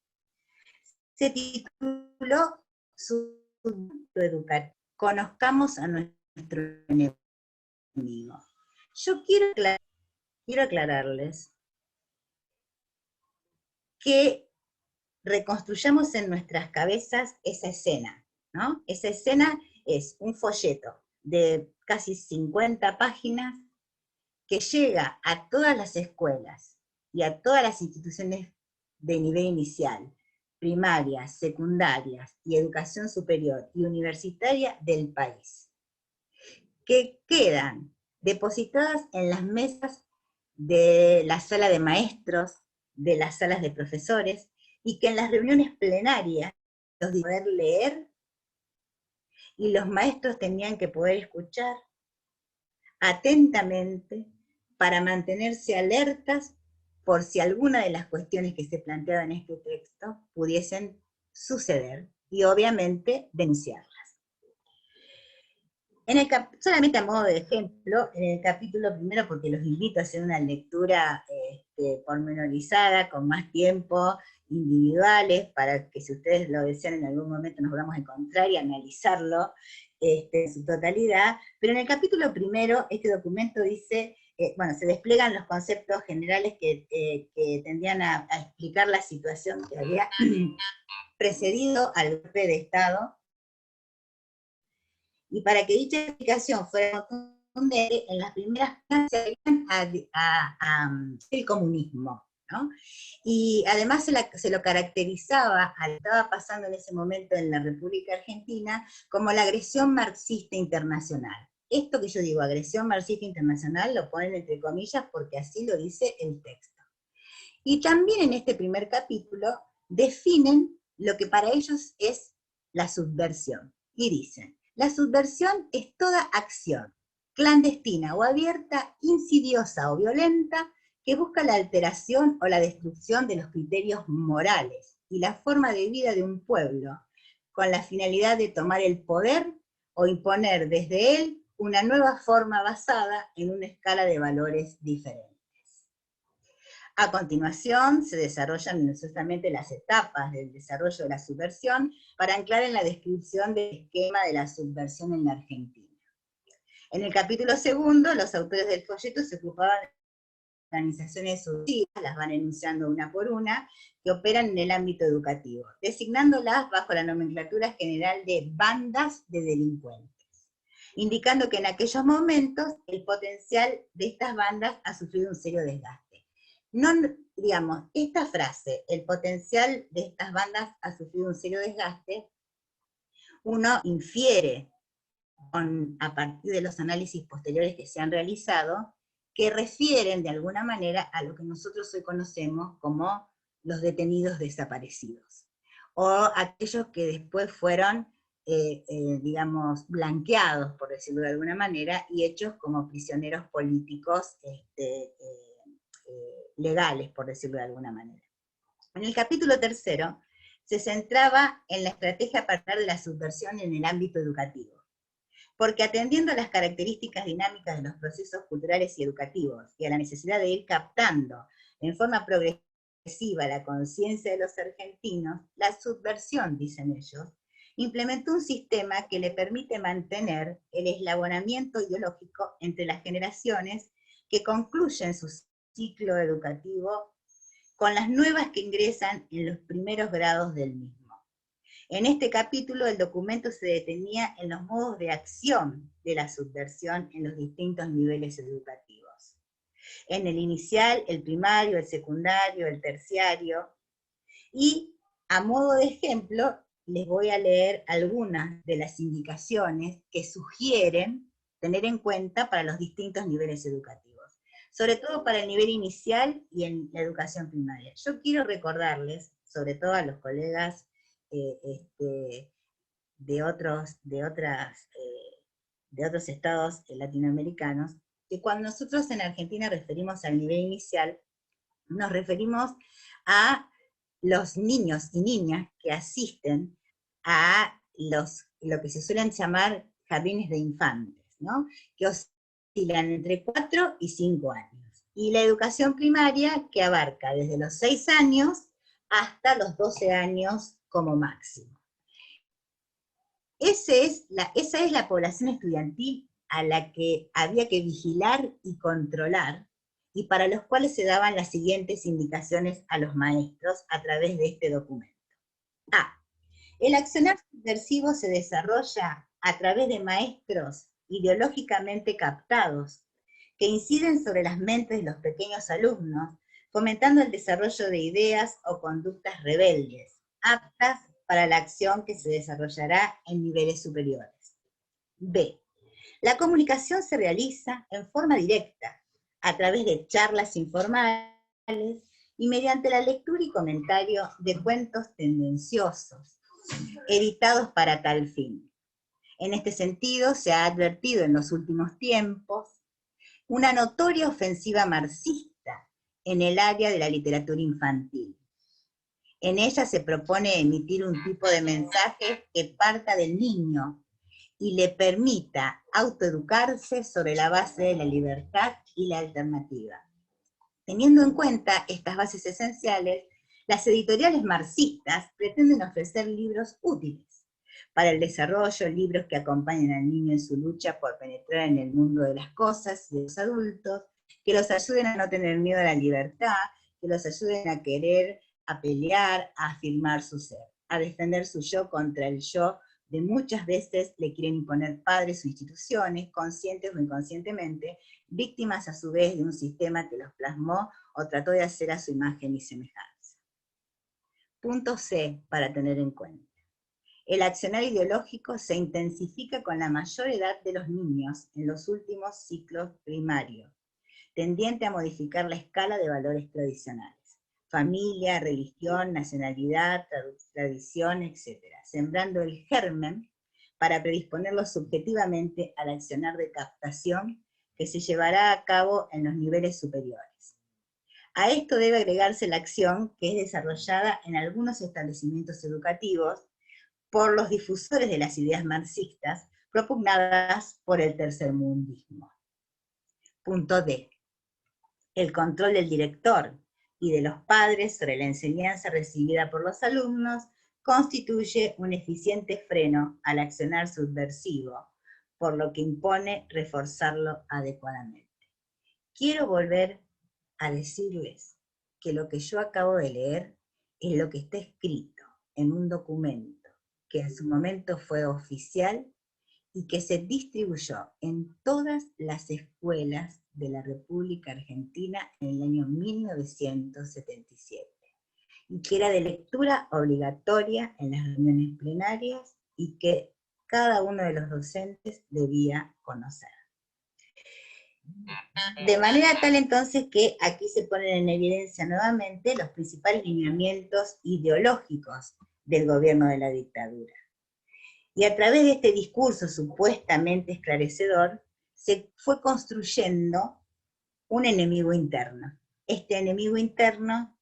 Speaker 6: se tituló Subjunto Educativo. Conozcamos a nuestro enemigo. Yo quiero aclararles que reconstruyamos en nuestras cabezas esa escena, ¿no? Esa escena es un folleto de casi 50 páginas que llega a todas las escuelas y a todas las instituciones de nivel inicial, primarias, secundarias y educación superior y universitaria del país, que quedan depositadas en las mesas de la sala de maestros, de las salas de profesores, y que en las reuniones plenarias los de poder leer y los maestros tenían que poder escuchar atentamente para mantenerse alertas por si alguna de las cuestiones que se planteaban en este texto pudiesen suceder y obviamente denunciarlas. Solamente a modo de ejemplo, en el capítulo primero, porque los invito a hacer una lectura pormenorizada, con más tiempo, individuales, para que si ustedes lo desean en algún momento nos podamos encontrar y analizarlo en su totalidad, pero en el capítulo primero este documento dice, bueno, se despliegan los conceptos generales que tendrían a explicar la situación que había precedido al golpe de Estado, y para que dicha explicación fuera contundente, en las primeras clases se el comunismo, ¿no? Y además se lo caracterizaba, a lo que estaba pasando en ese momento en la República Argentina, como la agresión marxista internacional. Esto que yo digo, agresión marxista internacional, lo ponen entre comillas porque así lo dice el texto. Y también en este primer capítulo definen lo que para ellos es la subversión. Y dicen, la subversión es toda acción, clandestina o abierta, insidiosa o violenta, que busca la alteración o la destrucción de los criterios morales y la forma de vida de un pueblo, con la finalidad de tomar el poder o imponer desde él una nueva forma basada en una escala de valores diferentes. A continuación, se desarrollan minuciosamente las etapas del desarrollo de la subversión para anclar en la descripción del esquema de la subversión en la Argentina. En el capítulo segundo, los autores del folleto se ocupaban de organizaciones subversivas, las van enunciando una por una, que operan en el ámbito educativo, designándolas bajo la nomenclatura general de bandas de delincuentes, indicando que en aquellos momentos el potencial de estas bandas ha sufrido un serio desgaste. No, digamos, esta frase, el potencial de estas bandas ha sufrido un serio desgaste, uno infiere a partir de los análisis posteriores que se han realizado, que refieren de alguna manera a lo que nosotros hoy conocemos como los detenidos desaparecidos, o aquellos que después fueron, digamos, blanqueados, por decirlo de alguna manera, y hechos como prisioneros políticos legales, por decirlo de alguna manera. En el capítulo tercero se centraba en la estrategia para hablar de la subversión en el ámbito educativo, porque atendiendo a las características dinámicas de los procesos culturales y educativos, y a la necesidad de ir captando en forma progresiva la conciencia de los argentinos, la subversión, dicen ellos, implementó un sistema que le permite mantener el eslabonamiento ideológico entre las generaciones que concluyen su ciclo educativo con las nuevas que ingresan en los primeros grados del mismo. En este capítulo el documento se detenía en los modos de acción de la subversión en los distintos niveles educativos. En el inicial, el primario, el secundario, el terciario, y a modo de ejemplo les voy a leer algunas de las indicaciones que sugieren tener en cuenta para los distintos niveles educativos, sobre todo para el nivel inicial y en la educación primaria. Yo quiero recordarles, sobre todo a los colegas de otros estados latinoamericanos, que cuando nosotros en Argentina referimos al nivel inicial, nos referimos a los niños y niñas que asisten a lo que se suelen llamar jardines de infantes, ¿no? Que oscilan entre 4 y 5 años. Y la educación primaria, que abarca desde los 6 años hasta los 12 años como máximo. Esa es la población estudiantil a la que había que vigilar y controlar, y para los cuales se daban las siguientes indicaciones a los maestros a través de este documento. A. El accionar subversivo se desarrolla a través de maestros ideológicamente captados que inciden sobre las mentes de los pequeños alumnos, fomentando el desarrollo de ideas o conductas rebeldes, aptas para la acción que se desarrollará en niveles superiores. B. La comunicación se realiza en forma directa, a través de charlas informales y mediante la lectura y comentario de cuentos tendenciosos, editados para tal fin. En este sentido, se ha advertido en los últimos tiempos una notoria ofensiva marxista en el área de la literatura infantil. En ella se propone emitir un tipo de mensaje que parta del niño y le permita autoeducarse sobre la base de la libertad y la alternativa. Teniendo en cuenta estas bases esenciales, las editoriales marxistas pretenden ofrecer libros útiles para el desarrollo, libros que acompañen al niño en su lucha por penetrar en el mundo de las cosas y de los adultos, que los ayuden a no tener miedo a la libertad, que los ayuden a querer, a pelear, a afirmar su ser, a defender su yo contra el yo de muchas veces le quieren imponer padres o instituciones, conscientes o inconscientemente, víctimas a su vez de un sistema que los plasmó o trató de hacer a su imagen y semejanza. Punto C, para tener en cuenta. El accionar ideológico se intensifica con la mayor edad de los niños en los últimos ciclos primarios, tendiente a modificar la escala de valores tradicionales. Familia, religión, nacionalidad, tradición, etc., sembrando el germen para predisponerlo subjetivamente al accionar de captación que se llevará a cabo en los niveles superiores. A esto debe agregarse la acción que es desarrollada en algunos establecimientos educativos por los difusores de las ideas marxistas propugnadas por el tercermundismo. Punto D. El control del director y de los padres sobre la enseñanza recibida por los alumnos constituye un eficiente freno al accionar subversivo, por lo que impone reforzarlo adecuadamente. Quiero volver a decirles que lo que yo acabo de leer es lo que está escrito en un documento que en su momento fue oficial y que se distribuyó en todas las escuelas de la República Argentina en el año 1977, y que era de lectura obligatoria en las reuniones plenarias y que cada uno de los docentes debía conocer. De manera tal entonces que aquí se ponen en evidencia nuevamente los principales lineamientos ideológicos del gobierno de la dictadura. Y a través de este discurso supuestamente esclarecedor, se fue construyendo un enemigo interno. Este enemigo interno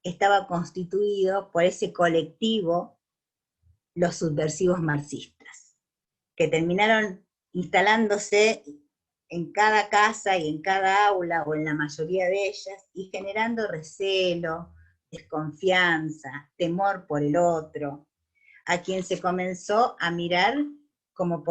Speaker 6: estaba constituido por ese colectivo, los subversivos marxistas, que terminaron instalándose en cada casa y en cada aula, o en la mayoría de ellas, y generando recelo, desconfianza, temor por el otro, a quien se comenzó a mirar como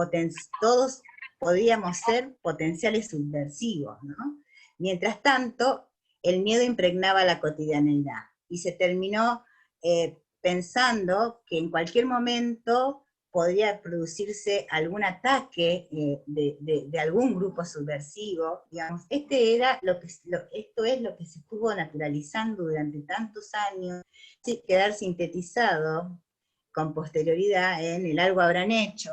Speaker 6: todos podíamos ser potenciales subversivos, ¿no? Mientras tanto, el miedo impregnaba la cotidianeidad, y se terminó pensando que en cualquier momento podría producirse algún ataque de algún grupo subversivo, digamos. Esto es lo que se estuvo naturalizando durante tantos años, sin quedar sintetizado con posterioridad en el algo habrán hecho,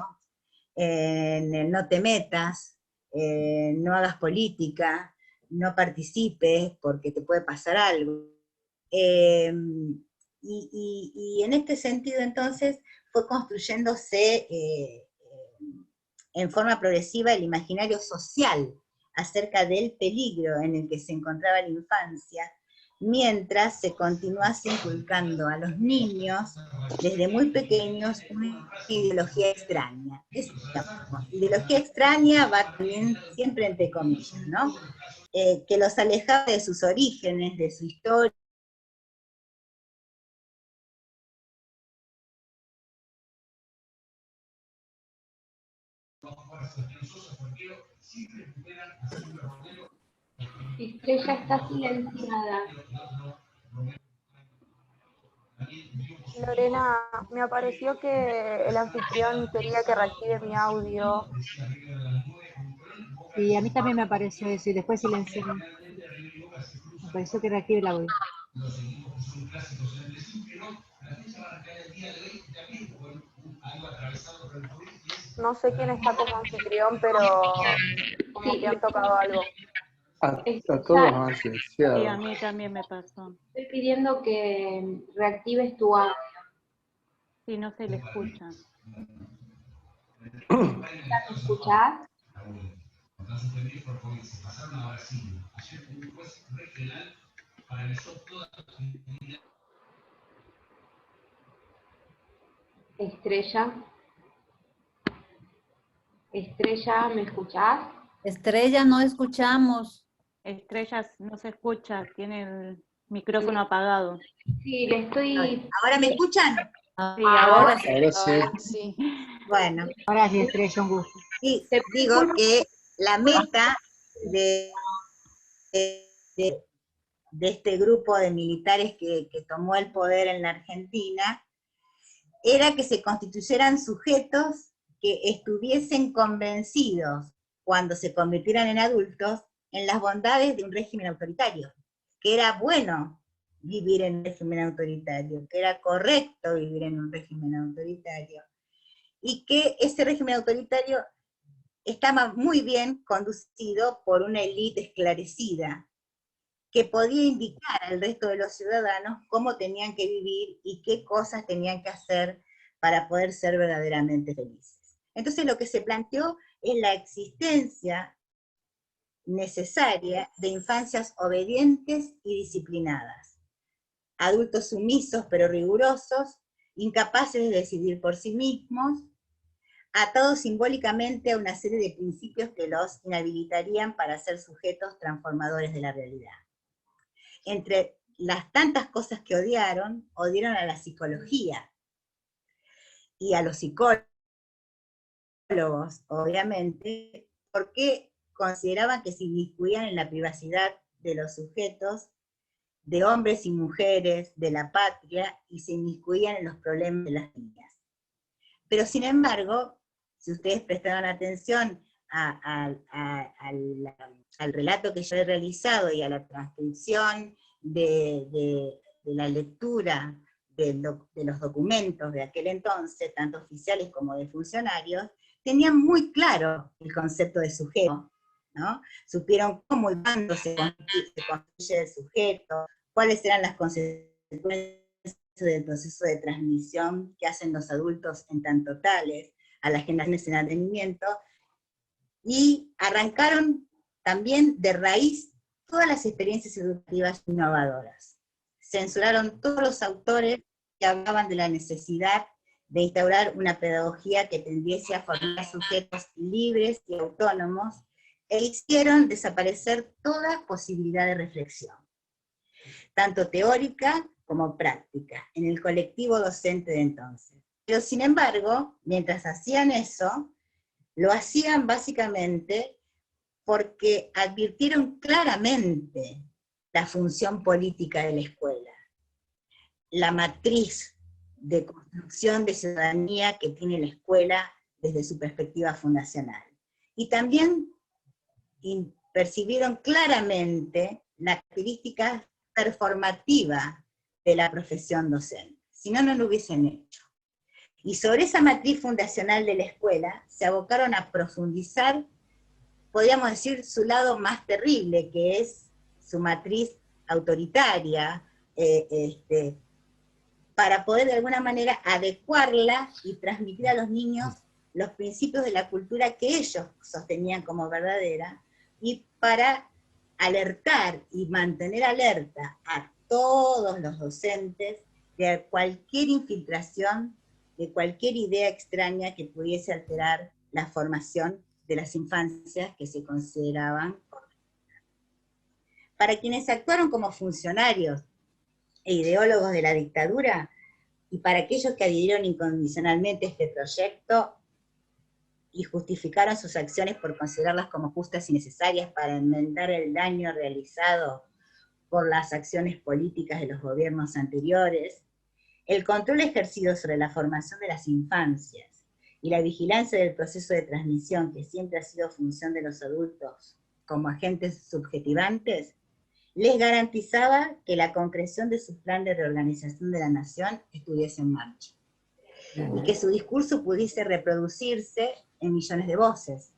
Speaker 6: en el no te metas, no hagas política, no participes porque te puede pasar algo. Y en este sentido entonces fue construyéndose en forma progresiva el imaginario social acerca del peligro en el que se encontraba la infancia, mientras se continuase inculcando a los niños desde muy pequeños una ideología extraña. Ideología extraña va también siempre entre comillas, ¿no? Que los alejaba de sus orígenes, de su historia.
Speaker 7: Estrella está silenciada. Lorena, me apareció que el anfitrión quería que reactive mi audio.
Speaker 8: Y a mí también me apareció eso, y después silencié. Me pareció que reactive el audio.
Speaker 7: No sé quién está como anfitrión, pero como que han tocado algo.
Speaker 9: A todos han
Speaker 10: Sí,
Speaker 9: silenciado.
Speaker 10: a mí también me pasó.
Speaker 11: Estoy pidiendo que reactives tu audio.
Speaker 10: Sí, no se le escucha.
Speaker 11: ¿Me escuchás? Estrella. Estrella, ¿me escuchás?
Speaker 5: Estrella, no escuchamos.
Speaker 10: Estrellas no se escucha, tiene el micrófono apagado.
Speaker 11: Sí, le estoy...
Speaker 6: ¿Ahora me escuchan?
Speaker 10: Sí,
Speaker 5: Ahora sí.
Speaker 9: Ahora sí.
Speaker 2: Sí.
Speaker 6: Bueno,
Speaker 8: Ahora sí, Estrella, un gusto.
Speaker 6: sí, digo que la meta de este grupo de militares que tomó el poder en la Argentina era que se constituyeran sujetos que estuviesen convencidos, cuando se convirtieran en adultos, en las bondades de un régimen autoritario, que era bueno vivir en un régimen autoritario, que era correcto vivir en un régimen autoritario, y que ese régimen autoritario estaba muy bien conducido por una élite esclarecida, que podía indicar al resto de los ciudadanos cómo tenían que vivir y qué cosas tenían que hacer para poder ser verdaderamente felices. Entonces lo que se planteó es la existencia necesaria de infancias obedientes y disciplinadas, adultos sumisos pero rigurosos, incapaces de decidir por sí mismos, atados simbólicamente a una serie de principios que los inhabilitarían para ser sujetos transformadores de la realidad. Entre las tantas cosas que odiaron a la psicología y a los psicólogos, obviamente, porque consideraban que se inmiscuían en la privacidad de los sujetos, de hombres y mujeres, de la patria, y se inmiscuían en los problemas de las niñas. Pero sin embargo, si ustedes prestaron atención al relato que yo he realizado y a la transcripción de la lectura de los documentos de aquel entonces, tanto oficiales como de funcionarios, tenían muy claro el concepto de sujeto, ¿no? Supieron cómo y cuándo se construye el sujeto, cuáles eran las consecuencias del proceso de transmisión que hacen los adultos en tanto tales a las generaciones en advenimiento, y arrancaron también de raíz todas las experiencias educativas innovadoras. Censuraron todos los autores que hablaban de la necesidad de instaurar una pedagogía que tendiese a formar sujetos libres y autónomos, e hicieron desaparecer toda posibilidad de reflexión, tanto teórica como práctica, en el colectivo docente de entonces. Pero sin embargo, mientras hacían eso, lo hacían básicamente porque advirtieron claramente la función política de la escuela, la matriz de construcción de ciudadanía que tiene la escuela desde su perspectiva fundacional. Y también percibieron claramente la característica performativa de la profesión docente, si no, no lo hubiesen hecho. Y sobre esa matriz fundacional de la escuela se abocaron a profundizar, podríamos decir, su lado más terrible, que es su matriz autoritaria, para poder de alguna manera adecuarla y transmitir a los niños los principios de la cultura que ellos sostenían como verdadera, y para alertar y mantener alerta a todos los docentes de cualquier infiltración, de cualquier idea extraña que pudiese alterar la formación de las infancias que se consideraban. Para quienes actuaron como funcionarios e ideólogos de la dictadura, y para aquellos que adhirieron incondicionalmente a este proyecto y justificaron sus acciones por considerarlas como justas y necesarias para enmendar el daño realizado por las acciones políticas de los gobiernos anteriores, el control ejercido sobre la formación de las infancias y la vigilancia del proceso de transmisión, que siempre ha sido función de los adultos como agentes subjetivantes, les garantizaba que la concreción de su plan de reorganización de la nación estuviese en marcha, y que su discurso pudiese reproducirse en millones de voces,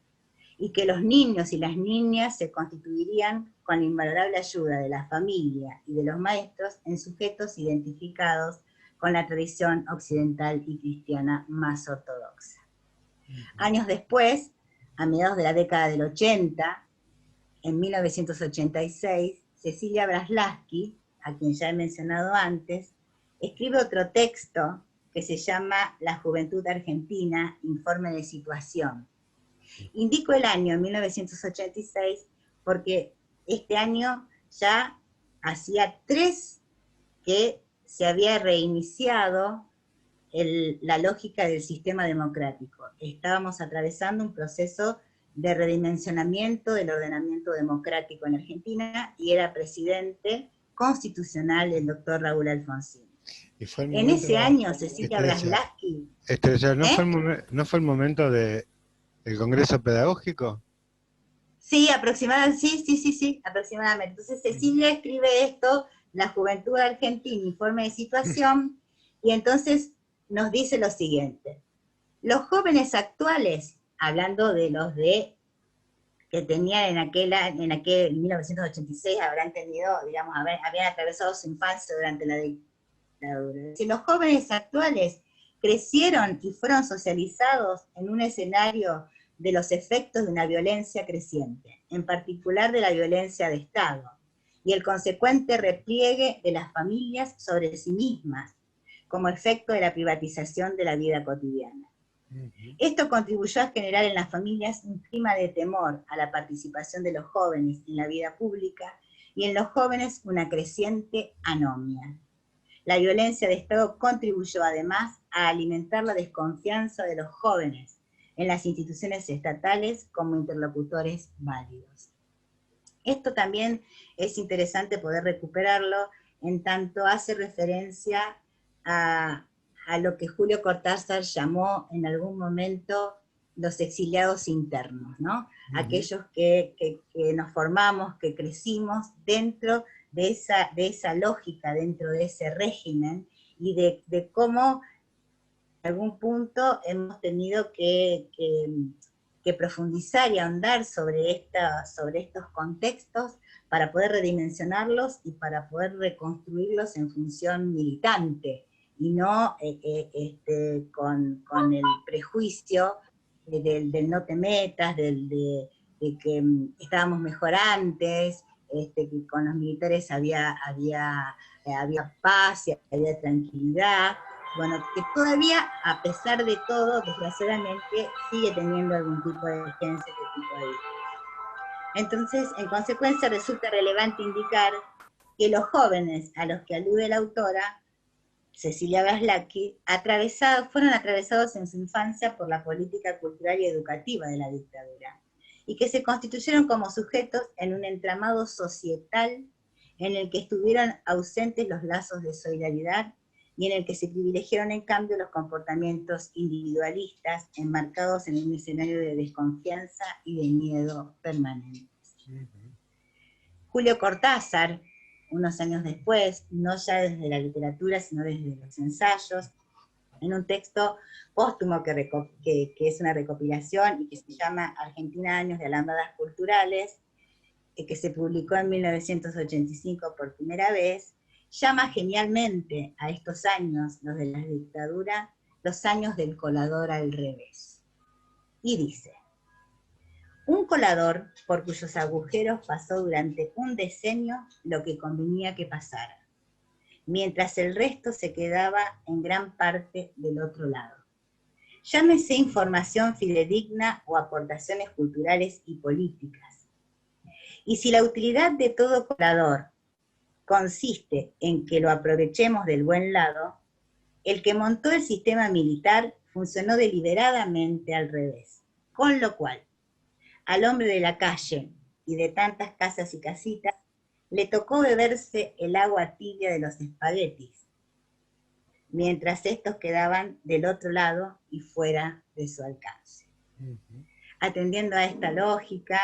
Speaker 6: y que los niños y las niñas se constituirían con la invalorable ayuda de la familia y de los maestros en sujetos identificados con la tradición occidental y cristiana más ortodoxa. Años después, a mediados de la década del 80, en 1986, Cecilia Braslavsky, a quien ya he mencionado antes, escribe otro texto que se llama La Juventud Argentina, Informe de Situación. Indico el año 1986 porque este año ya hacía 3 que se había reiniciado la lógica del sistema democrático. Estábamos atravesando un proceso de redimensionamiento del ordenamiento democrático en Argentina y era presidente constitucional el doctor Raúl Alfonsín. En ese año, Cecilia Braslavsky...
Speaker 1: Estrella, ¿no fue el momento del Congreso Pedagógico?
Speaker 6: Sí, aproximadamente. Entonces Cecilia escribe esto, La Juventud Argentina, Informe de Situación, y entonces nos dice lo siguiente: los jóvenes actuales, hablando de los que tenían en aquel 1986, habrán tenido, digamos, habían atravesado su infancia durante la dictadura. Si los jóvenes actuales crecieron y fueron socializados en un escenario de los efectos de una violencia creciente, en particular de la violencia de Estado, y el consecuente repliegue de las familias sobre sí mismas, como efecto de la privatización de la vida cotidiana. Esto contribuyó a generar en las familias un clima de temor a la participación de los jóvenes en la vida pública y en los jóvenes una creciente anomia. La violencia de Estado contribuyó además a alimentar la desconfianza de los jóvenes en las instituciones estatales como interlocutores válidos. Esto también es interesante poder recuperarlo en tanto hace referencia a lo que Julio Cortázar llamó en algún momento los exiliados internos, ¿no? Aquellos que nos formamos, que crecimos dentro de esa lógica, dentro de ese régimen, y de cómo en algún punto hemos tenido que profundizar y ahondar sobre estos contextos para poder redimensionarlos y para poder reconstruirlos en función militante, y no con el prejuicio del no te metas, de que estábamos mejor antes, que con los militares había paz y había tranquilidad. Bueno, que todavía, a pesar de todo, desgraciadamente, sigue teniendo algún tipo de vigencia este tipo de vida. Entonces, en consecuencia, resulta relevante indicar que los jóvenes a los que alude la autora, Cecilia Braslavsky, fueron atravesados en su infancia por la política cultural y educativa de la dictadura, y que se constituyeron como sujetos en un entramado societal en el que estuvieron ausentes los lazos de solidaridad y en el que se privilegiaron en cambio los comportamientos individualistas enmarcados en un escenario de desconfianza y de miedo permanentes. Julio Cortázar, unos años después, no ya desde la literatura, sino desde los ensayos, en un texto póstumo que es una recopilación y que se llama Argentina, años de alambradas culturales, que se publicó en 1985 por primera vez, llama genialmente a estos años, los de la dictadura, los años del colador al revés. Y dice: un colador por cuyos agujeros pasó durante un decenio lo que convenía que pasara, mientras el resto se quedaba en gran parte del otro lado. Llámese información fidedigna o aportaciones culturales y políticas. Y si la utilidad de todo colador consiste en que lo aprovechemos del buen lado, el que montó el sistema militar funcionó deliberadamente al revés, con lo cual al hombre de la calle y de tantas casas y casitas le tocó beberse el agua tibia de los espaguetis, mientras estos quedaban del otro lado y fuera de su alcance. Atendiendo a esta lógica,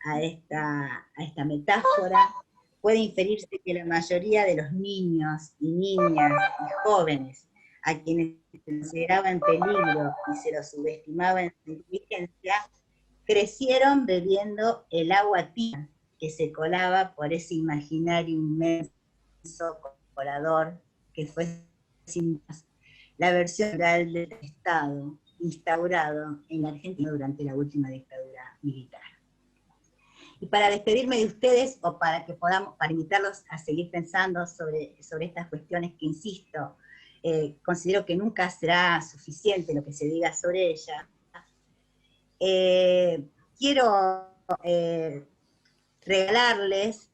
Speaker 6: a esta metáfora, puede inferirse que la mayoría de los niños y niñas y jóvenes a quienes se consideraba en peligro y se los subestimaba en su inteligencia, crecieron bebiendo el agua tibia que se colaba por ese imaginario inmenso colador que fue sin más la versión real del Estado instaurado en la Argentina durante la última dictadura militar. Y para despedirme de ustedes, o para invitarlos a seguir pensando sobre estas cuestiones que, insisto, considero que nunca será suficiente lo que se diga sobre ella, quiero regalarles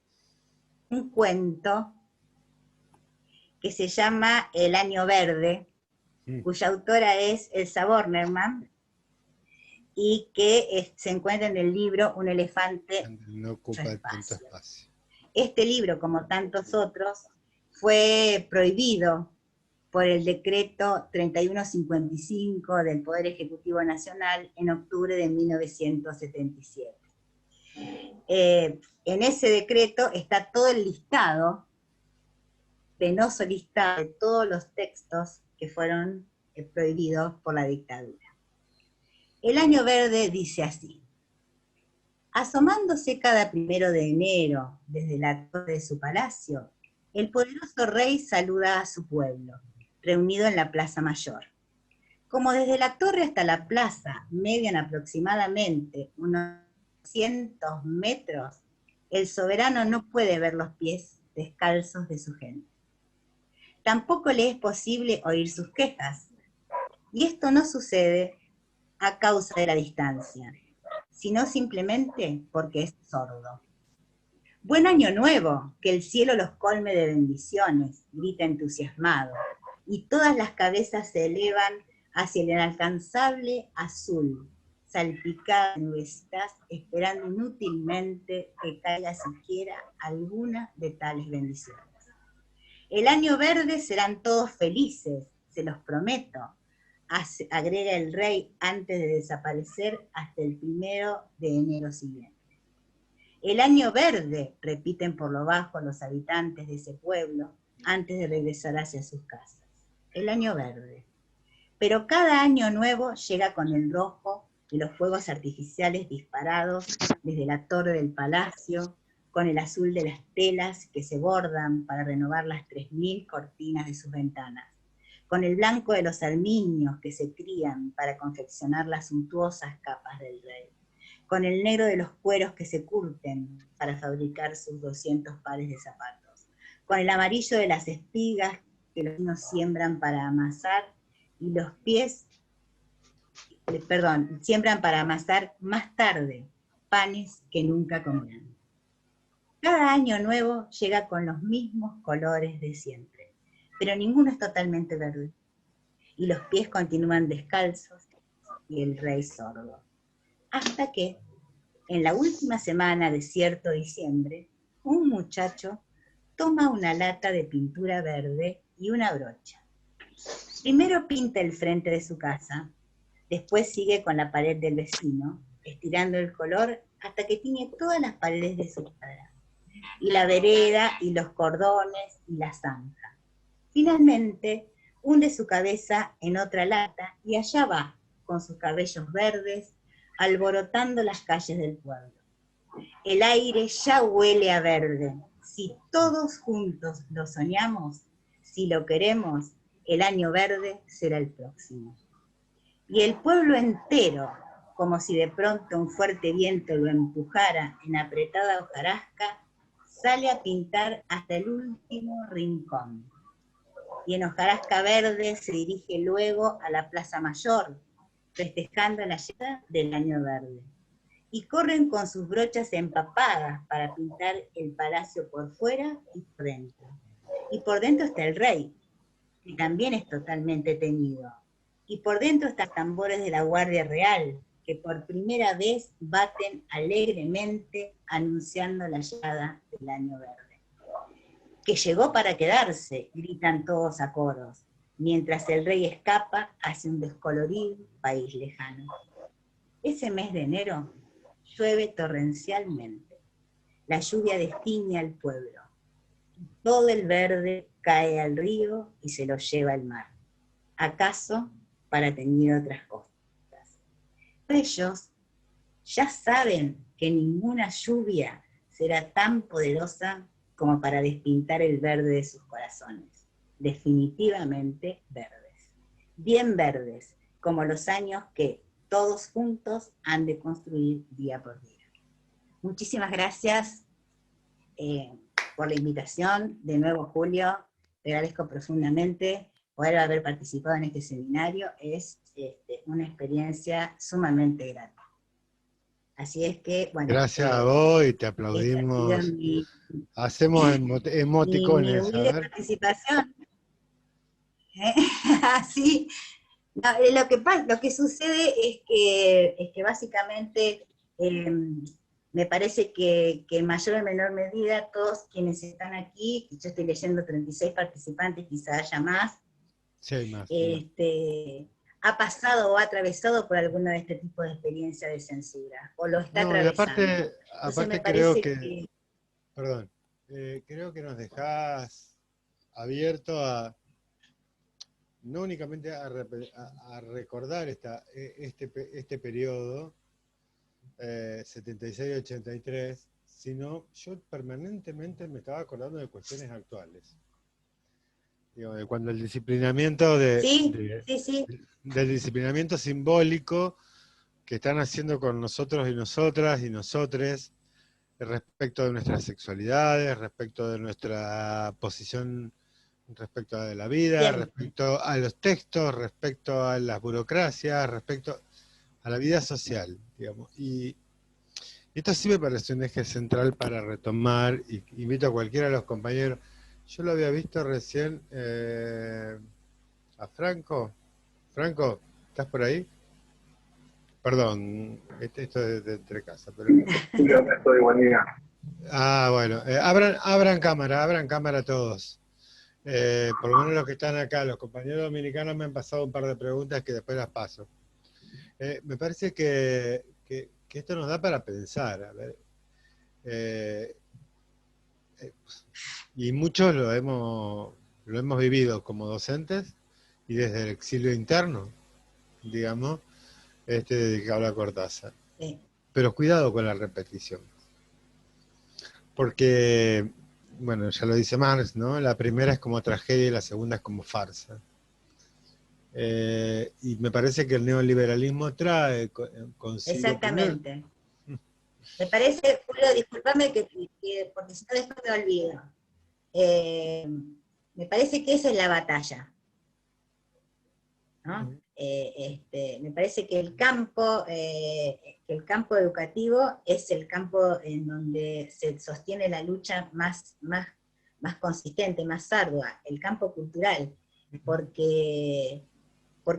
Speaker 6: un cuento que se llama El Año Verde, cuya autora es Elsa Bornerman, y que se encuentra en el libro Un elefante
Speaker 1: no ocupa tanto espacio.
Speaker 6: Este libro, como tantos otros, fue prohibido por el decreto 3155 del Poder Ejecutivo Nacional en octubre de 1977. En ese decreto está todo el listado, penoso listado de todos los textos que fueron prohibidos por la dictadura. El Año Verde dice así: asomándose cada 1 de enero desde la torre de su palacio, el poderoso rey saluda a su pueblo, reunido en la Plaza Mayor. Como desde la torre hasta la plaza median aproximadamente unos 200 metros, el soberano no puede ver los pies descalzos de su gente. Tampoco le es posible oír sus quejas, y esto no sucede a causa de la distancia, sino simplemente porque es sordo. Buen año nuevo, que el cielo los colme de bendiciones, grita entusiasmado, y todas las cabezas se elevan hacia el inalcanzable azul, salpicadas de nubecitas, esperando inútilmente que caiga siquiera alguna de tales bendiciones. El año verde serán todos felices, se los prometo, agrega el rey antes de desaparecer hasta el 1 de enero siguiente. El año verde, repiten por lo bajo los habitantes de ese pueblo antes de regresar hacia sus casas. El año verde. Pero cada año nuevo llega con el rojo de los fuegos artificiales disparados desde la torre del palacio, con el azul de las telas que se bordan para renovar las 3000 cortinas de sus ventanas, con el blanco de los armiños que se crían para confeccionar las suntuosas capas del rey, con el negro de los cueros que se curten para fabricar sus 200 pares de zapatos, con el amarillo de las espigas que los niños siembran para amasar y los pies, siembran para amasar más tarde panes que nunca comerán. Cada año nuevo llega con los mismos colores de siempre, pero ninguno es totalmente verde, y los pies continúan descalzos y el rey sordo. Hasta que, en la última semana de cierto diciembre, un muchacho toma una lata de pintura verde y una brocha. Primero pinta el frente de su casa, después sigue con la pared del vecino, estirando el color hasta que tiñe todas las paredes de su cuadra, y la vereda, y los cordones, y la zanja. Finalmente, hunde su cabeza en otra lata, y allá va, con sus cabellos verdes, alborotando las calles del pueblo. El aire ya huele a verde. Si todos juntos lo soñamos, si lo queremos, el año verde será el próximo. Y el pueblo entero, como si de pronto un fuerte viento lo empujara en apretada hojarasca, sale a pintar hasta el último rincón. Y en hojarasca verde se dirige luego a la Plaza Mayor, festejando la llegada del año verde. Y corren con sus brochas empapadas para pintar el palacio por fuera y por dentro. Y por dentro está el rey, que también es totalmente teñido. Y por dentro están tambores de la Guardia Real, que por primera vez baten alegremente anunciando la llegada del año verde. Que llegó para quedarse, gritan todos a coros, mientras el rey escapa hacia un descolorido país lejano. Ese mes de enero llueve torrencialmente. La lluvia destiñe al pueblo. Todo el verde cae al río y se lo lleva el mar. ¿Acaso para teñir otras costas? Ellos ya saben que ninguna lluvia será tan poderosa como para despintar el verde de sus corazones. Definitivamente verdes. Bien verdes, como los años que todos juntos han de construir día por día. Muchísimas gracias por la invitación. De nuevo, Julio, te agradezco profundamente poder haber participado en este seminario. Es una experiencia sumamente grata. Así es que, bueno.
Speaker 1: Gracias a vos y te aplaudimos. Hacemos emoticones.
Speaker 6: Mi humilde participación. Sí. No, lo que sucede es que básicamente me parece que en mayor o menor medida todos quienes están aquí, yo estoy leyendo 36 participantes, quizá haya más,
Speaker 1: Sí, más.
Speaker 6: ha pasado o ha atravesado por alguna de este tipo de experiencia de censura, o lo está atravesando.
Speaker 1: Y aparte creo que perdón, creo que nos dejás abierto a no únicamente a recordar este periodo 76-83, sino yo permanentemente me estaba acordando de cuestiones actuales. Digo, de cuando el disciplinamiento del disciplinamiento simbólico que están haciendo con nosotros y nosotras y nosotres respecto de nuestras sexualidades, respecto de nuestra posición respecto a la vida, respecto a los textos, respecto a las burocracias, respecto a la vida social, digamos. Y esto sí me parece un eje central para retomar, y invito a cualquiera de los compañeros. Yo lo había visto recién a Franco. Franco, ¿estás por ahí? Perdón, esto es de entre casa. Pero...
Speaker 9: Estoy buen día.
Speaker 1: Bueno, abran cámara todos. Por lo menos los que están acá, los compañeros dominicanos me han pasado un par de preguntas que después las paso. Me parece que esto nos da para pensar, a ver. Y muchos lo hemos vivido como docentes y desde el exilio interno, digamos, dedicado a Cortázar.
Speaker 6: Sí.
Speaker 1: Pero cuidado con la repetición. Porque, bueno, ya lo dice Marx, ¿no? La primera es como tragedia y la segunda es como farsa. Y me parece que el neoliberalismo trae consigo...
Speaker 6: Exactamente. Me parece, Julio, discúlpame porque si no después me olvido. Me parece que esa es la batalla, ¿no? Me parece que el campo educativo es el campo en donde se sostiene la lucha más consistente, más ardua, el campo cultural, porque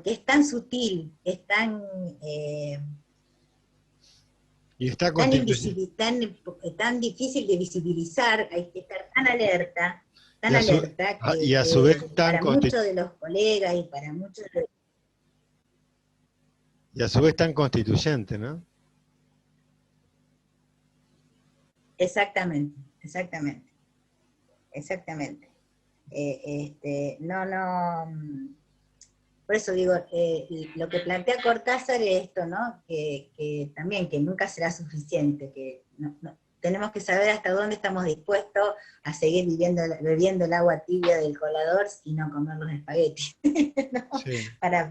Speaker 6: es tan sutil, es tan...
Speaker 1: y está
Speaker 6: tan difícil de visibilizar, hay que estar tan alerta que
Speaker 1: y a su vez tan
Speaker 6: para muchos de los colegas y para muchos de...
Speaker 1: Y a su vez tan constituyente, ¿no?
Speaker 6: Exactamente. Por eso digo, lo que plantea Cortázar es esto, ¿no? Que también, que nunca será suficiente, que tenemos que saber hasta dónde estamos dispuestos a seguir bebiendo el agua tibia del colador y no comer los espaguetis, ¿no? Sí. para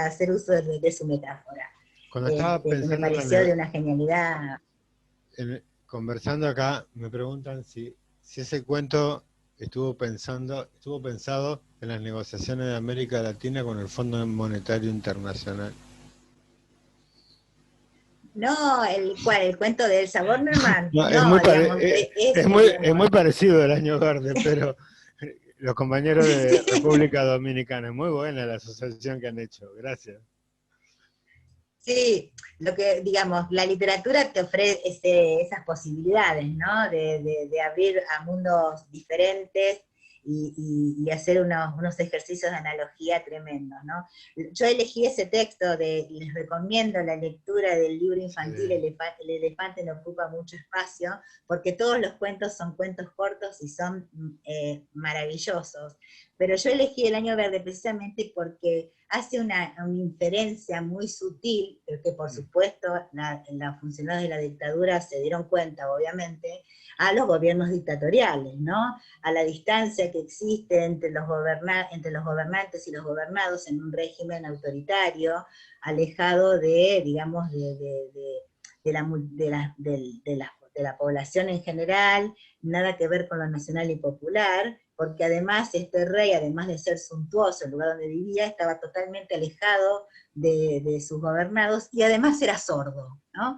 Speaker 6: hacer uso de su metáfora.
Speaker 1: Cuando estaba pensando,
Speaker 6: me pareció de una genialidad.
Speaker 1: Conversando acá, me preguntan si ese cuento estuvo pensado en las negociaciones de América Latina con el Fondo Monetario Internacional.
Speaker 6: No, ¿el cuento de Elsa Bornerman?
Speaker 1: No, es muy parecido al Año Verde, pero los compañeros de República Dominicana, es muy buena la asociación que han hecho, gracias.
Speaker 6: Sí, lo que, digamos, la literatura te ofrece esas posibilidades, ¿no? De abrir a mundos diferentes, y hacer unos ejercicios de analogía tremendos, ¿no? Yo elegí ese texto, les recomiendo la lectura del libro infantil, El elefante no ocupa mucho espacio, porque todos los cuentos son cuentos cortos y son maravillosos. Pero yo elegí El Año Verde precisamente porque hace una inferencia muy sutil, pero que por supuesto los funcionarios de la dictadura se dieron cuenta, obviamente, a los gobiernos dictatoriales, ¿no? A la distancia que existe entre los gobernantes y los gobernados en un régimen autoritario, alejado de, digamos, de la población en general, nada que ver con lo nacional y popular, porque además este rey, además de ser suntuoso, el lugar donde vivía, estaba totalmente alejado de sus gobernados, y además era sordo, ¿no?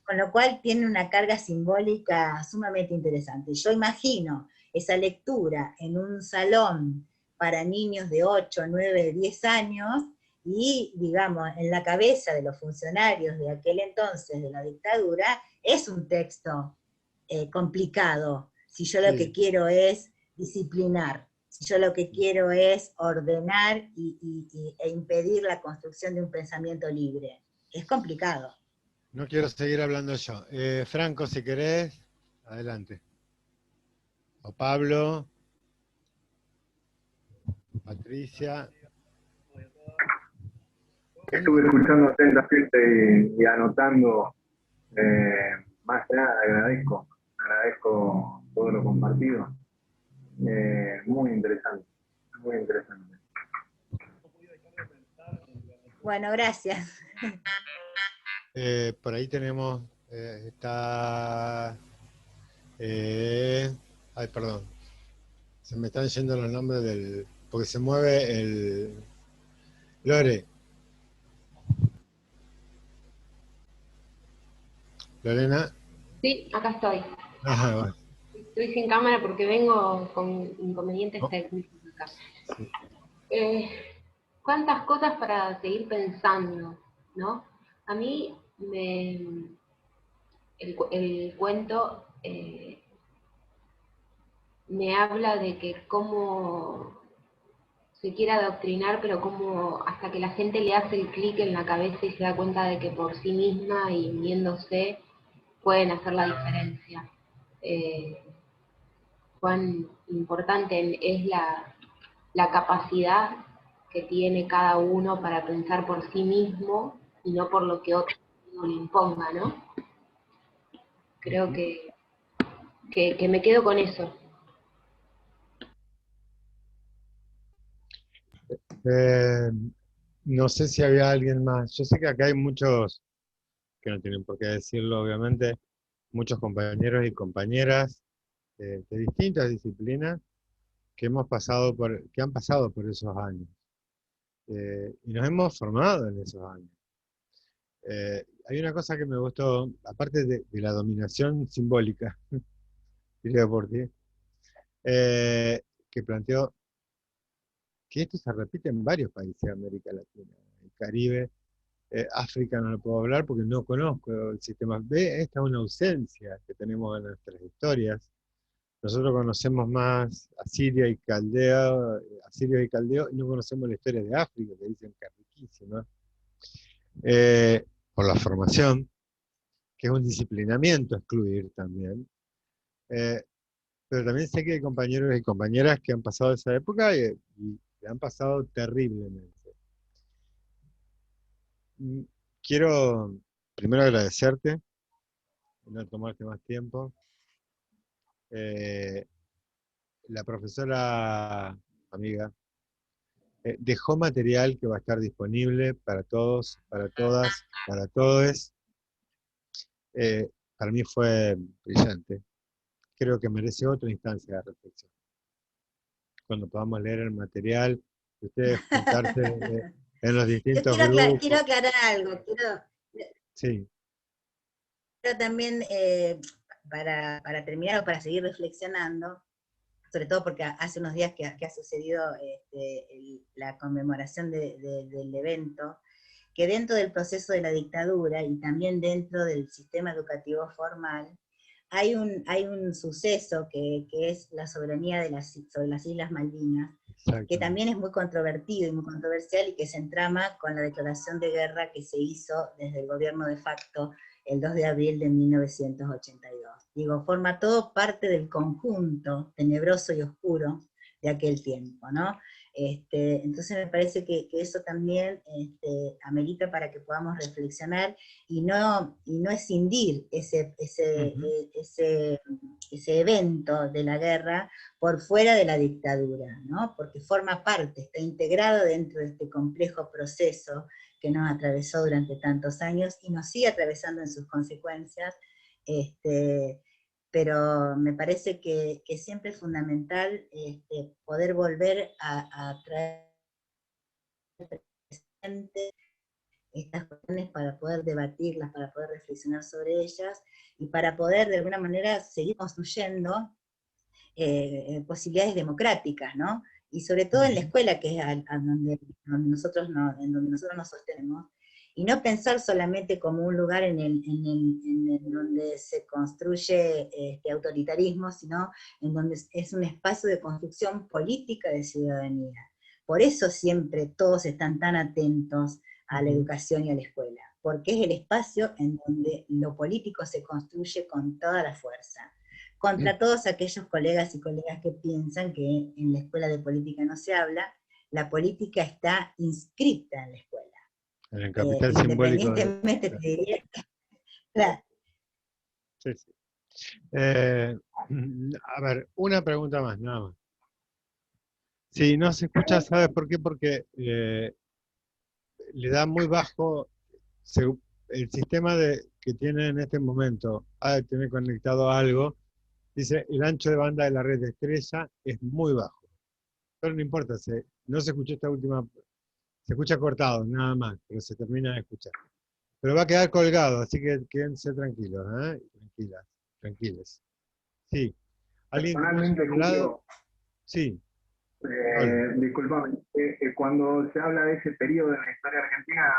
Speaker 6: Con lo cual tiene una carga simbólica sumamente interesante. Yo imagino esa lectura en un salón para niños de 8, 9, 10 años, y, digamos, en la cabeza de los funcionarios de aquel entonces, de la dictadura, es un texto complicado, si yo lo que quiero es disciplinar, si yo lo que quiero es ordenar e impedir la construcción de un pensamiento libre. Es complicado.
Speaker 1: No quiero seguir hablando yo. Franco, si querés, adelante. O Pablo, Patricia.
Speaker 9: Estuve escuchando atentamente y anotando, más que nada agradezco todo lo compartido. Muy interesante, muy interesante.
Speaker 6: Bueno, gracias.
Speaker 1: Por ahí tenemos, está... ay, perdón. Se me están yendo los nombres del... Porque se mueve el... Lore. Lorena.
Speaker 11: Sí, acá estoy.
Speaker 1: Ajá, bueno.
Speaker 11: Estoy sin cámara porque vengo con inconvenientes técnicos acá.
Speaker 1: Sí.
Speaker 11: Cuántas cosas para seguir pensando, ¿no? A mí el cuento me habla de que cómo se quiere adoctrinar, pero cómo hasta que la gente le hace el clic en la cabeza y se da cuenta de que por sí misma y uniéndose pueden hacer la diferencia. Cuán importante es la capacidad que tiene cada uno para pensar por sí mismo y no por lo que otro le imponga, ¿no? Creo que me quedo con eso.
Speaker 1: No sé si había alguien más. Yo sé que acá hay muchos, que no tienen por qué decirlo, obviamente, muchos compañeros y compañeras de distintas disciplinas que han pasado por esos años. Y nos hemos formado en esos años. Hay una cosa que me gustó, aparte de la dominación simbólica, diría por ti, que planteó que esto se repite en varios países de América Latina, el Caribe, África no lo puedo hablar porque no conozco el sistema. Esta es una ausencia que tenemos en nuestras historias. Nosotros conocemos más Asiria y Caldeo, y no conocemos la historia de África, que dicen que es riquísima, por la formación, que es un disciplinamiento excluir también. Pero también sé que hay compañeros y compañeras que han pasado esa época y han pasado terriblemente. Quiero primero agradecerte, no tomarte más tiempo. La profesora, amiga, dejó material que va a estar disponible para todos, para todas, para todos. Para mí fue brillante. Creo que merece otra instancia de reflexión. Cuando podamos leer el material, ustedes juntarse en los distintos grupos.
Speaker 6: Quiero aclarar algo.
Speaker 1: Sí.
Speaker 6: Pero también, para terminar o para seguir reflexionando, sobre todo porque hace unos días que ha sucedido la conmemoración del evento, que dentro del proceso de la dictadura y también dentro del sistema educativo formal, hay un suceso que es la soberanía sobre las Islas Malvinas, que también es muy controvertido y muy controversial y que se entrama con la declaración de guerra que se hizo desde el gobierno de facto el 2 de abril de 1982. Digo, forma todo parte del conjunto tenebroso y oscuro de aquel tiempo, ¿no? Entonces me parece que eso también amerita para que podamos reflexionar y no escindir ese evento de la guerra por fuera de la dictadura, ¿no? Porque forma parte, está integrado dentro de este complejo proceso que nos atravesó durante tantos años y nos sigue atravesando en sus consecuencias, pero me parece que siempre es fundamental poder volver a traer presente estas cuestiones para poder debatirlas, para poder reflexionar sobre ellas, y para poder de alguna manera seguir construyendo posibilidades democráticas, ¿no? Y sobre todo en la escuela, que es donde nosotros nos sostenemos, y no pensar solamente como un lugar en donde se construye autoritarismo, sino en donde es un espacio de construcción política de ciudadanía. Por eso siempre todos están tan atentos a la educación y a la escuela, porque es el espacio en donde lo político se construye con toda la fuerza. Contra todos aquellos colegas y colegas que piensan que en la escuela de política no se habla, la política está inscrita en la escuela.
Speaker 1: En el capital simbólico.
Speaker 6: Independientemente te diría, claro.
Speaker 1: Sí, sí. A ver, una pregunta más, nada más. Si no se escucha, ¿sabes por qué? Porque le da muy bajo el sistema que tiene en este momento. Tiene conectado a algo. Dice, el ancho de banda de la red de Estrella es muy bajo. Pero no importa, no se escuchó esta última, se escucha cortado, nada más, pero se termina de escuchar. Pero va a quedar colgado, así que quédense tranquilos, tranquilas, tranquiles. Sí. ¿Alguien
Speaker 9: Personalmente, Julio,
Speaker 1: sí.
Speaker 9: Disculpame, cuando se habla de ese periodo de la historia argentina,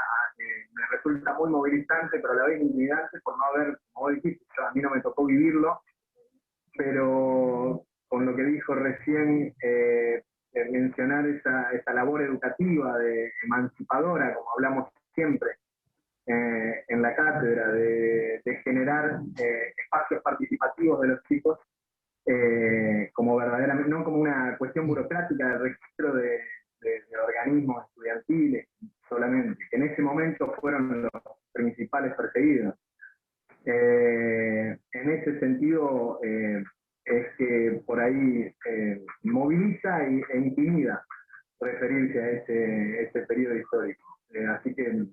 Speaker 9: me resulta muy movilizante, pero a la vez intimidante por no haber, como dijiste, a mí no me tocó vivirlo, pero con lo que dijo recién, mencionar esa labor educativa, emancipadora, como hablamos siempre en la cátedra, de generar espacios participativos de los chicos, como verdaderamente, no como una cuestión burocrática de registro de organismos estudiantiles solamente, que en ese momento fueron los principales perseguidos. En ese sentido, es que por ahí moviliza e intimida referirse a ese periodo histórico. Así que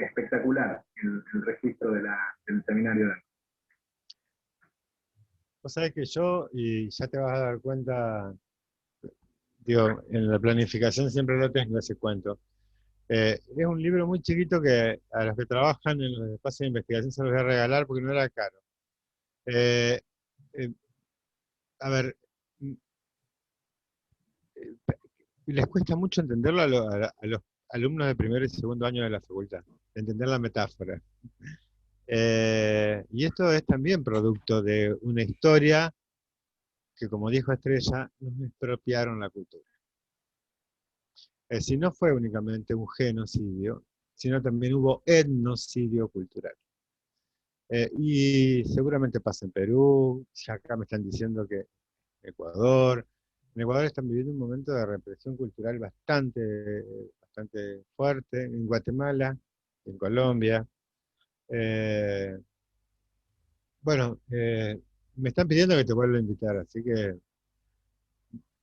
Speaker 9: espectacular el registro del seminario de...
Speaker 1: Vos sabés que yo, y ya te vas a dar cuenta, digo, en la planificación siempre lo tengo ese cuento. Es un libro muy chiquito que a los que trabajan en los espacios de investigación se los voy a regalar porque no era caro. A ver, les cuesta mucho entenderlo a los alumnos de primer y segundo año de la facultad, entender la metáfora. Y esto es también producto de una historia que, como dijo Estrella, nos expropiaron la cultura. Si no fue únicamente un genocidio, sino también hubo etnocidio cultural. Y seguramente pasa en Perú, ya acá me están diciendo que Ecuador. En Ecuador están viviendo un momento de represión cultural bastante fuerte, en Guatemala, en Colombia. Bueno, me están pidiendo que te vuelva a invitar, así que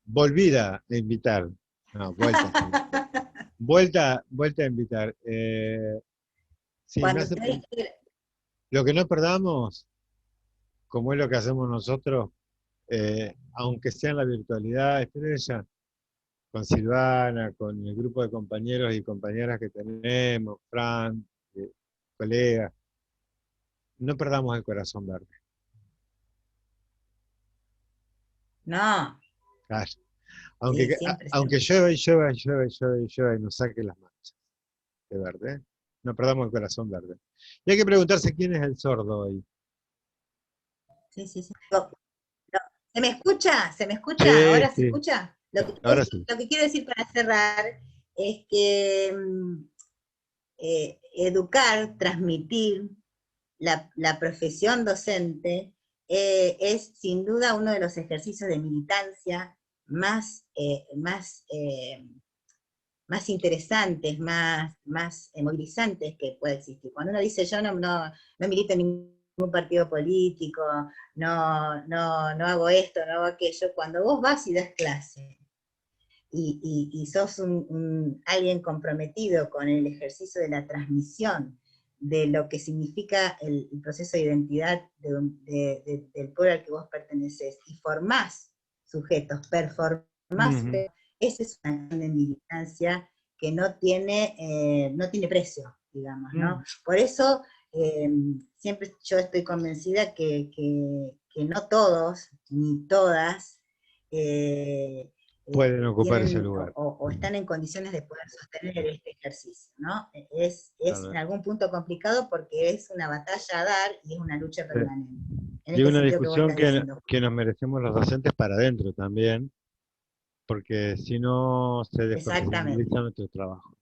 Speaker 1: volvida a invitar. No, vuelta a invitar. Sí, lo que no perdamos, como es lo que hacemos nosotros, aunque sea en la virtualidad, Estrella, con Silvana, con el grupo de compañeros y compañeras que tenemos, Fran, colegas, no perdamos el corazón verde.
Speaker 6: No.
Speaker 1: Claro. Aunque llueva y llueva y llueva y llueva y llueva y nos saque las manchas de verde, no perdamos el corazón verde. Y hay que preguntarse quién es el sordo hoy.
Speaker 6: Sí. No, ¿se me escucha? ¿Se me escucha?
Speaker 1: Sí,
Speaker 6: ¿Ahora
Speaker 1: sí.
Speaker 6: se escucha?
Speaker 1: Ahora sí.
Speaker 6: Lo que quiero decir para cerrar es que educar, transmitir la profesión docente es sin duda uno de los ejercicios de militancia más interesantes, más movilizantes que puede existir. Cuando uno dice yo no milito en ningún partido político, no hago esto, no hago aquello, cuando vos vas y das clase, y sos alguien comprometido con el ejercicio de la transmisión de lo que significa el proceso de identidad del pueblo al que vos perteneces, y formás sujetos, performás sujetos, esa es una acción de militancia que no tiene precio, digamos, ¿no? Por eso siempre yo estoy convencida que no todos, ni todas,
Speaker 1: pueden ocupar ese
Speaker 6: tienen
Speaker 1: lugar.
Speaker 6: o están en condiciones de poder sostener este ejercicio, ¿no? Es en algún punto complicado porque es una batalla a dar y es una lucha permanente.
Speaker 1: Y una discusión que nos merecemos los docentes para adentro también, porque si no se desprofesionaliza nuestro trabajo.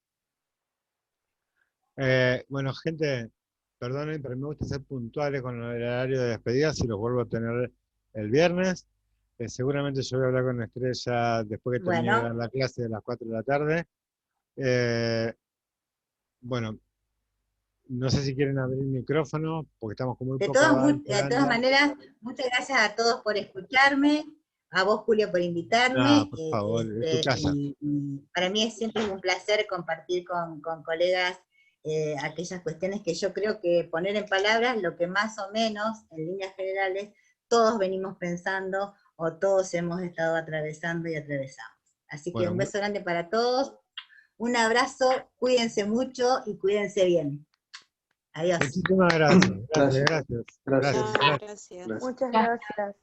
Speaker 1: Bueno, gente, perdonen, pero me gusta ser puntuales con el horario de despedida, si los vuelvo a tener el viernes. Seguramente yo voy a hablar con Estrella después que termine la clase de las 4 de la tarde. Bueno, no sé si quieren abrir el micrófono, porque estamos con muy poca
Speaker 6: De todas maneras, muchas gracias a todos por escucharme, a vos, Julio, por invitarme.
Speaker 1: No, por favor, es tu casa.
Speaker 6: Y para mí siempre es un placer compartir con colegas aquellas cuestiones que yo creo que poner en palabras lo que más o menos, en líneas generales, todos venimos pensando o todos hemos estado atravesando y atravesamos. Así que un beso grande para todos, un abrazo, cuídense mucho y cuídense bien. Adiós.
Speaker 1: Muchísimas gracias. Gracias.
Speaker 7: Muchas gracias.